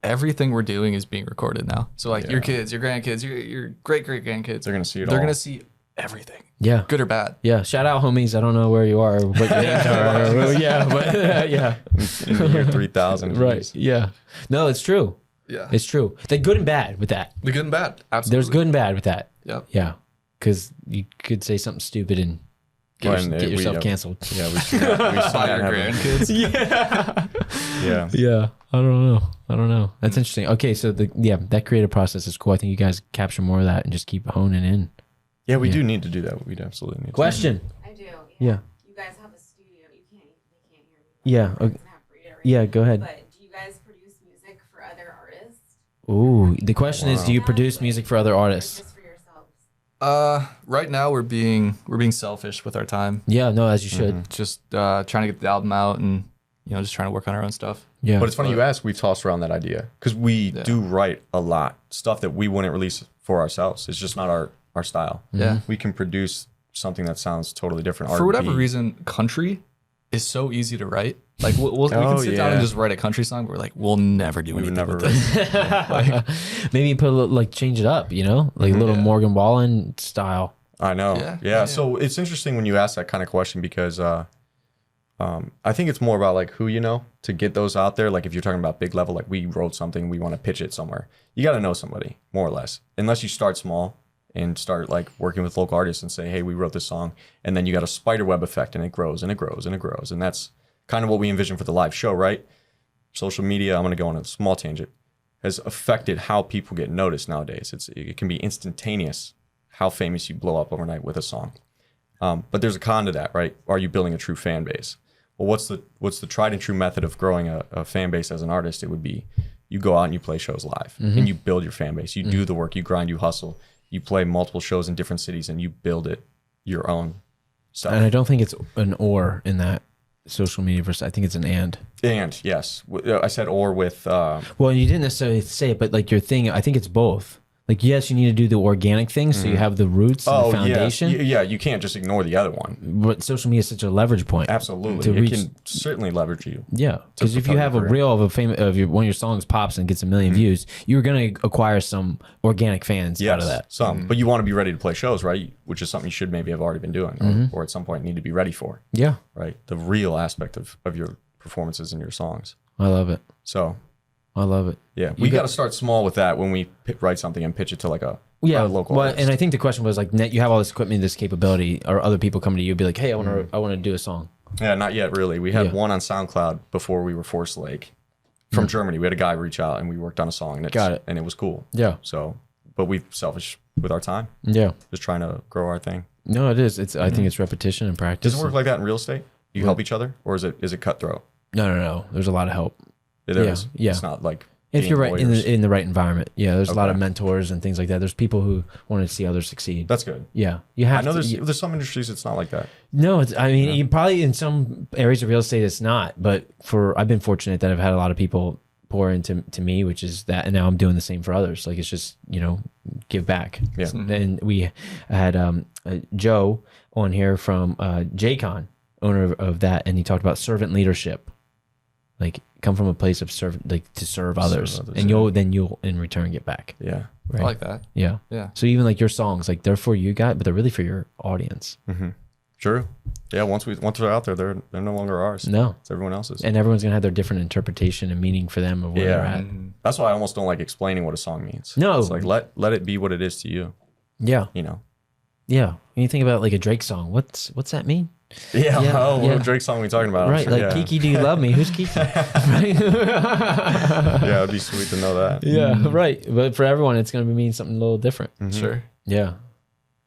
everything we're doing is being recorded now. So your kids, your grandkids, your great grandkids, they're gonna see it. They're gonna see everything. Yeah. Good or bad. Yeah. Shout out, homies. I don't know where you are, what your names are. Yeah, but yeah. In the year 3000. Right. Yeah. No, it's true. Yeah. It's true. The good and bad with that. The good and bad. Absolutely. There's good and bad with that. Yep. Yeah. Because you could say something stupid and Get yourself canceled. Yeah, we should By your grandkids. Yeah. I don't know. That's interesting. Okay, so that creative process is cool. I think you guys capture more of that and just keep honing in. Yeah, we do need to do that. We'd absolutely need Question. I do. Yeah. You guys have a studio. They can't hear me. Yeah. Okay. Yeah, go ahead. But do you guys produce music for other artists? Ooh, the question is, do you produce music for other Or artists? just for yourselves? Right now we're being selfish with our time. Yeah, no, as you should. Just trying to get the album out and just trying to work on our own stuff. Yeah. But it's funny you asked. We've tossed around that idea because we do write a lot stuff that we wouldn't release for ourselves. It's just not our style. Yeah. We can produce something that sounds totally different. For whatever R&B. reason, country is so easy to write. Like we can sit down and just write a country song. But we're like, we'll never do anything with this. Maybe put a little, change it up, like a little Morgan Wallen style. I know. Yeah. So it's interesting when you ask that kind of question because I think it's more about like who you know to get those out there. Like if you're talking about big level, like we wrote something, we want to pitch it somewhere. You got to know somebody more or less, unless you start small and start like working with local artists and say, hey, we wrote this song, and then you got a spider web effect and it grows and it grows and it grows, and that's kind of what we envision for the live show, right? Social media, I'm going to go on a small tangent, has affected how people get noticed nowadays. It can be instantaneous how famous you blow up overnight with a song. But there's a con to that, right? Are you building a true fan base? Well, what's the tried and true method of growing a fan base as an artist? It would be you go out and you play shows live and you build your fan base. You do the work, you grind, you hustle. You play multiple shows in different cities and you build it your own stuff. And I don't think it's an or in that social media versus. I think it's an and. And yes, I said or with. Well, you didn't necessarily say it, but like your thing, I think it's both. Like, yes, you need to do the organic thing so you have the roots and the foundation. Yeah, you can't just ignore the other one. But social media is such a leverage point. Absolutely. It can certainly leverage you. Yeah, because if you have a reel of one of your songs pops and gets a million views, you're going to acquire some organic fans out of that. Some, but you want to be ready to play shows, right? Which is something you should maybe have already been doing, or at some point need to be ready for. Yeah, right. The real aspect of your performances and your songs. I love it. So, I love it. Yeah, we got to start small with that when we write something and pitch it to like a local artist. And I think the question was like, you have all this equipment, this capability, or other people coming to you, be like, hey, I want to do a song. Yeah, not yet really. We had one on SoundCloud before we were Forestlake from Germany. We had a guy reach out and we worked on a song. And it was cool. Yeah. So, but we're selfish with our time. Yeah. Just trying to grow our thing. No, it is. I think it's repetition and practice. Does it work like that in real estate? You help each other, or is it cutthroat? No. There's a lot of help. It is. Yeah. It's not like if you're right lawyers. in the right environment. Yeah, there's a lot of mentors and things like that. There's people who want to see others succeed. That's good. Yeah, you have. I know there's some industries it's not like that. No, you probably in some areas of real estate it's not, but I've been fortunate that I've had a lot of people pour into me, which is that, and now I'm doing the same for others. Like it's just give back. Yeah. And we had Joe on here from JCon, owner of that, and he talked about servant leadership. Like come from a place of to serve others, and you'll in return get back. Yeah, right? I like that. Yeah. So even like your songs, like they're for you guys, but they're really for your audience. True. Yeah. Once they're out there, they're no longer ours. No, it's everyone else's. And everyone's gonna have their different interpretation and meaning for them of where they're at. That's why I almost don't like explaining what a song means. No, it's like let it be what it is to you. Yeah. Yeah. When you think about like a Drake song, what's that mean? Yeah. What Drake song are we talking about? Right. Sure, like Kiki, do you love me? Who's Kiki? Right. Yeah, it'd be sweet to know that. Yeah. Right. But for everyone, it's going to mean something a little different. Sure. Yeah.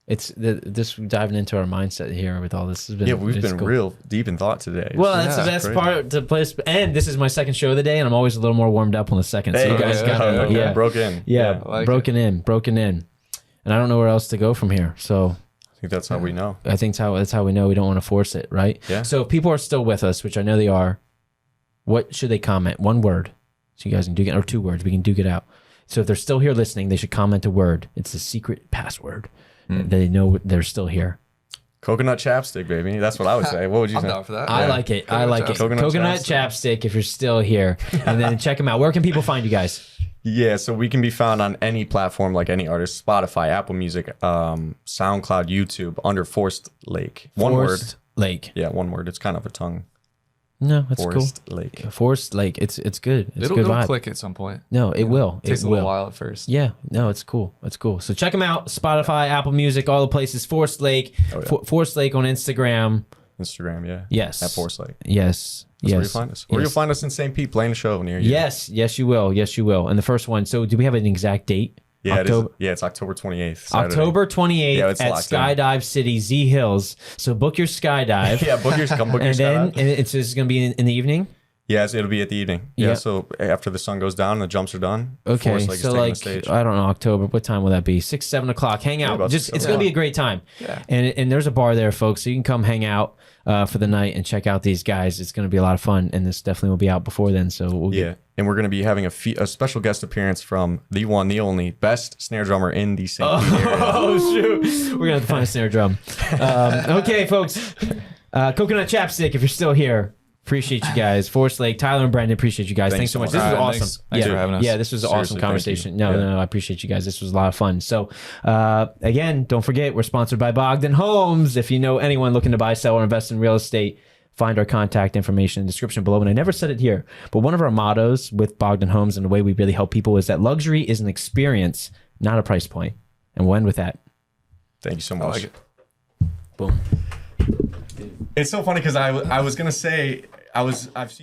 It's this diving into our mindset here with all this. We've been cool. Real deep in thought today. Well, that's the best part to play. And this is my second show of the day, and I'm always a little more warmed up on the second. So you guys got broke in. Yeah, like broken in. And I don't know where else to go from here. So I think that's how we know. I think that's how we know we don't want to force it, right? Yeah. So if people are still with us, which I know they are, what should they comment? One word. So you guys can duke it, or 2 words. We can duke it out. So if they're still here listening, they should comment a word. It's the secret password. They know they're still here. Coconut chapstick, baby. That's what I would say. What would you say? I'm down for that. I like it. I like it. Coconut chapstick if you're still here. And then check them out. Where can people find you guys? Yeah, so we can be found on any platform like any artist. Spotify, Apple Music, SoundCloud, YouTube, under Forestlake. One word. Lake. Yeah, one word. It's kind of a tongue No, it's Forestlake. cool. Forestlake. It's good. It's It'll good vibe. click at some point. No, it will. It takes It a little will. while at first. Yeah, no, it's cool. It's cool. So check them out. Spotify, Apple Music, all the places. Forestlake. Forestlake on Instagram. Instagram, yeah. Yes. At Forestlake. Yes. That's where you Yes. find us. Or Yes. you'll find us in St. Pete playing a show near you. Yes. Yes, you will. Yes, you will. And the first one. So do we have an exact date? Yeah, October. it is. Yeah, it's October 28th. Saturday. October 28th Yeah, it's at locked in. Skydive City, Z Hills. So book your skydive. Yeah, come book your And then skydive. and it's going to be in the evening. Yes, it'll be at the evening. Yeah, Yeah. so after the sun goes down and the jumps are done, Okay, Forestlake is so taking the like stage. I don't know, October. What time will that be? 6, 7 o'clock. Hang out. about Just 6, it's gonna 7 be a great time. Yeah. And there's a bar there, folks. So you can come hang out for the night and check out these guys. It's gonna be a lot of fun, and this definitely will be out before then. So we'll Yeah, and we're going to be having a special guest appearance from the one, the only, best snare drummer in the St. Pete area. Oh shoot, we're gonna have to find a snare drum. Okay, folks. Coconut Chapstick, if you're still here. Appreciate you guys. Forestlake, Tyler and Brandon, appreciate you guys. Thanks so much. This was Alright, awesome. thanks for having us. Yeah, this was an Seriously, awesome thank conversation. you. No, Yeah. no, I appreciate you guys. This was a lot of fun. So, again, don't forget, we're sponsored by Bogdan Homes. If you know anyone looking to buy, sell, or invest in real estate, find our contact information in the description below. And I never said it here, but one of our mottos with Bogdan Homes and the way we really help people is that luxury is an experience, not a price point. And we'll end with that. Thank you so I much. like it. Boom. It's so funny because I was going to say, I've seen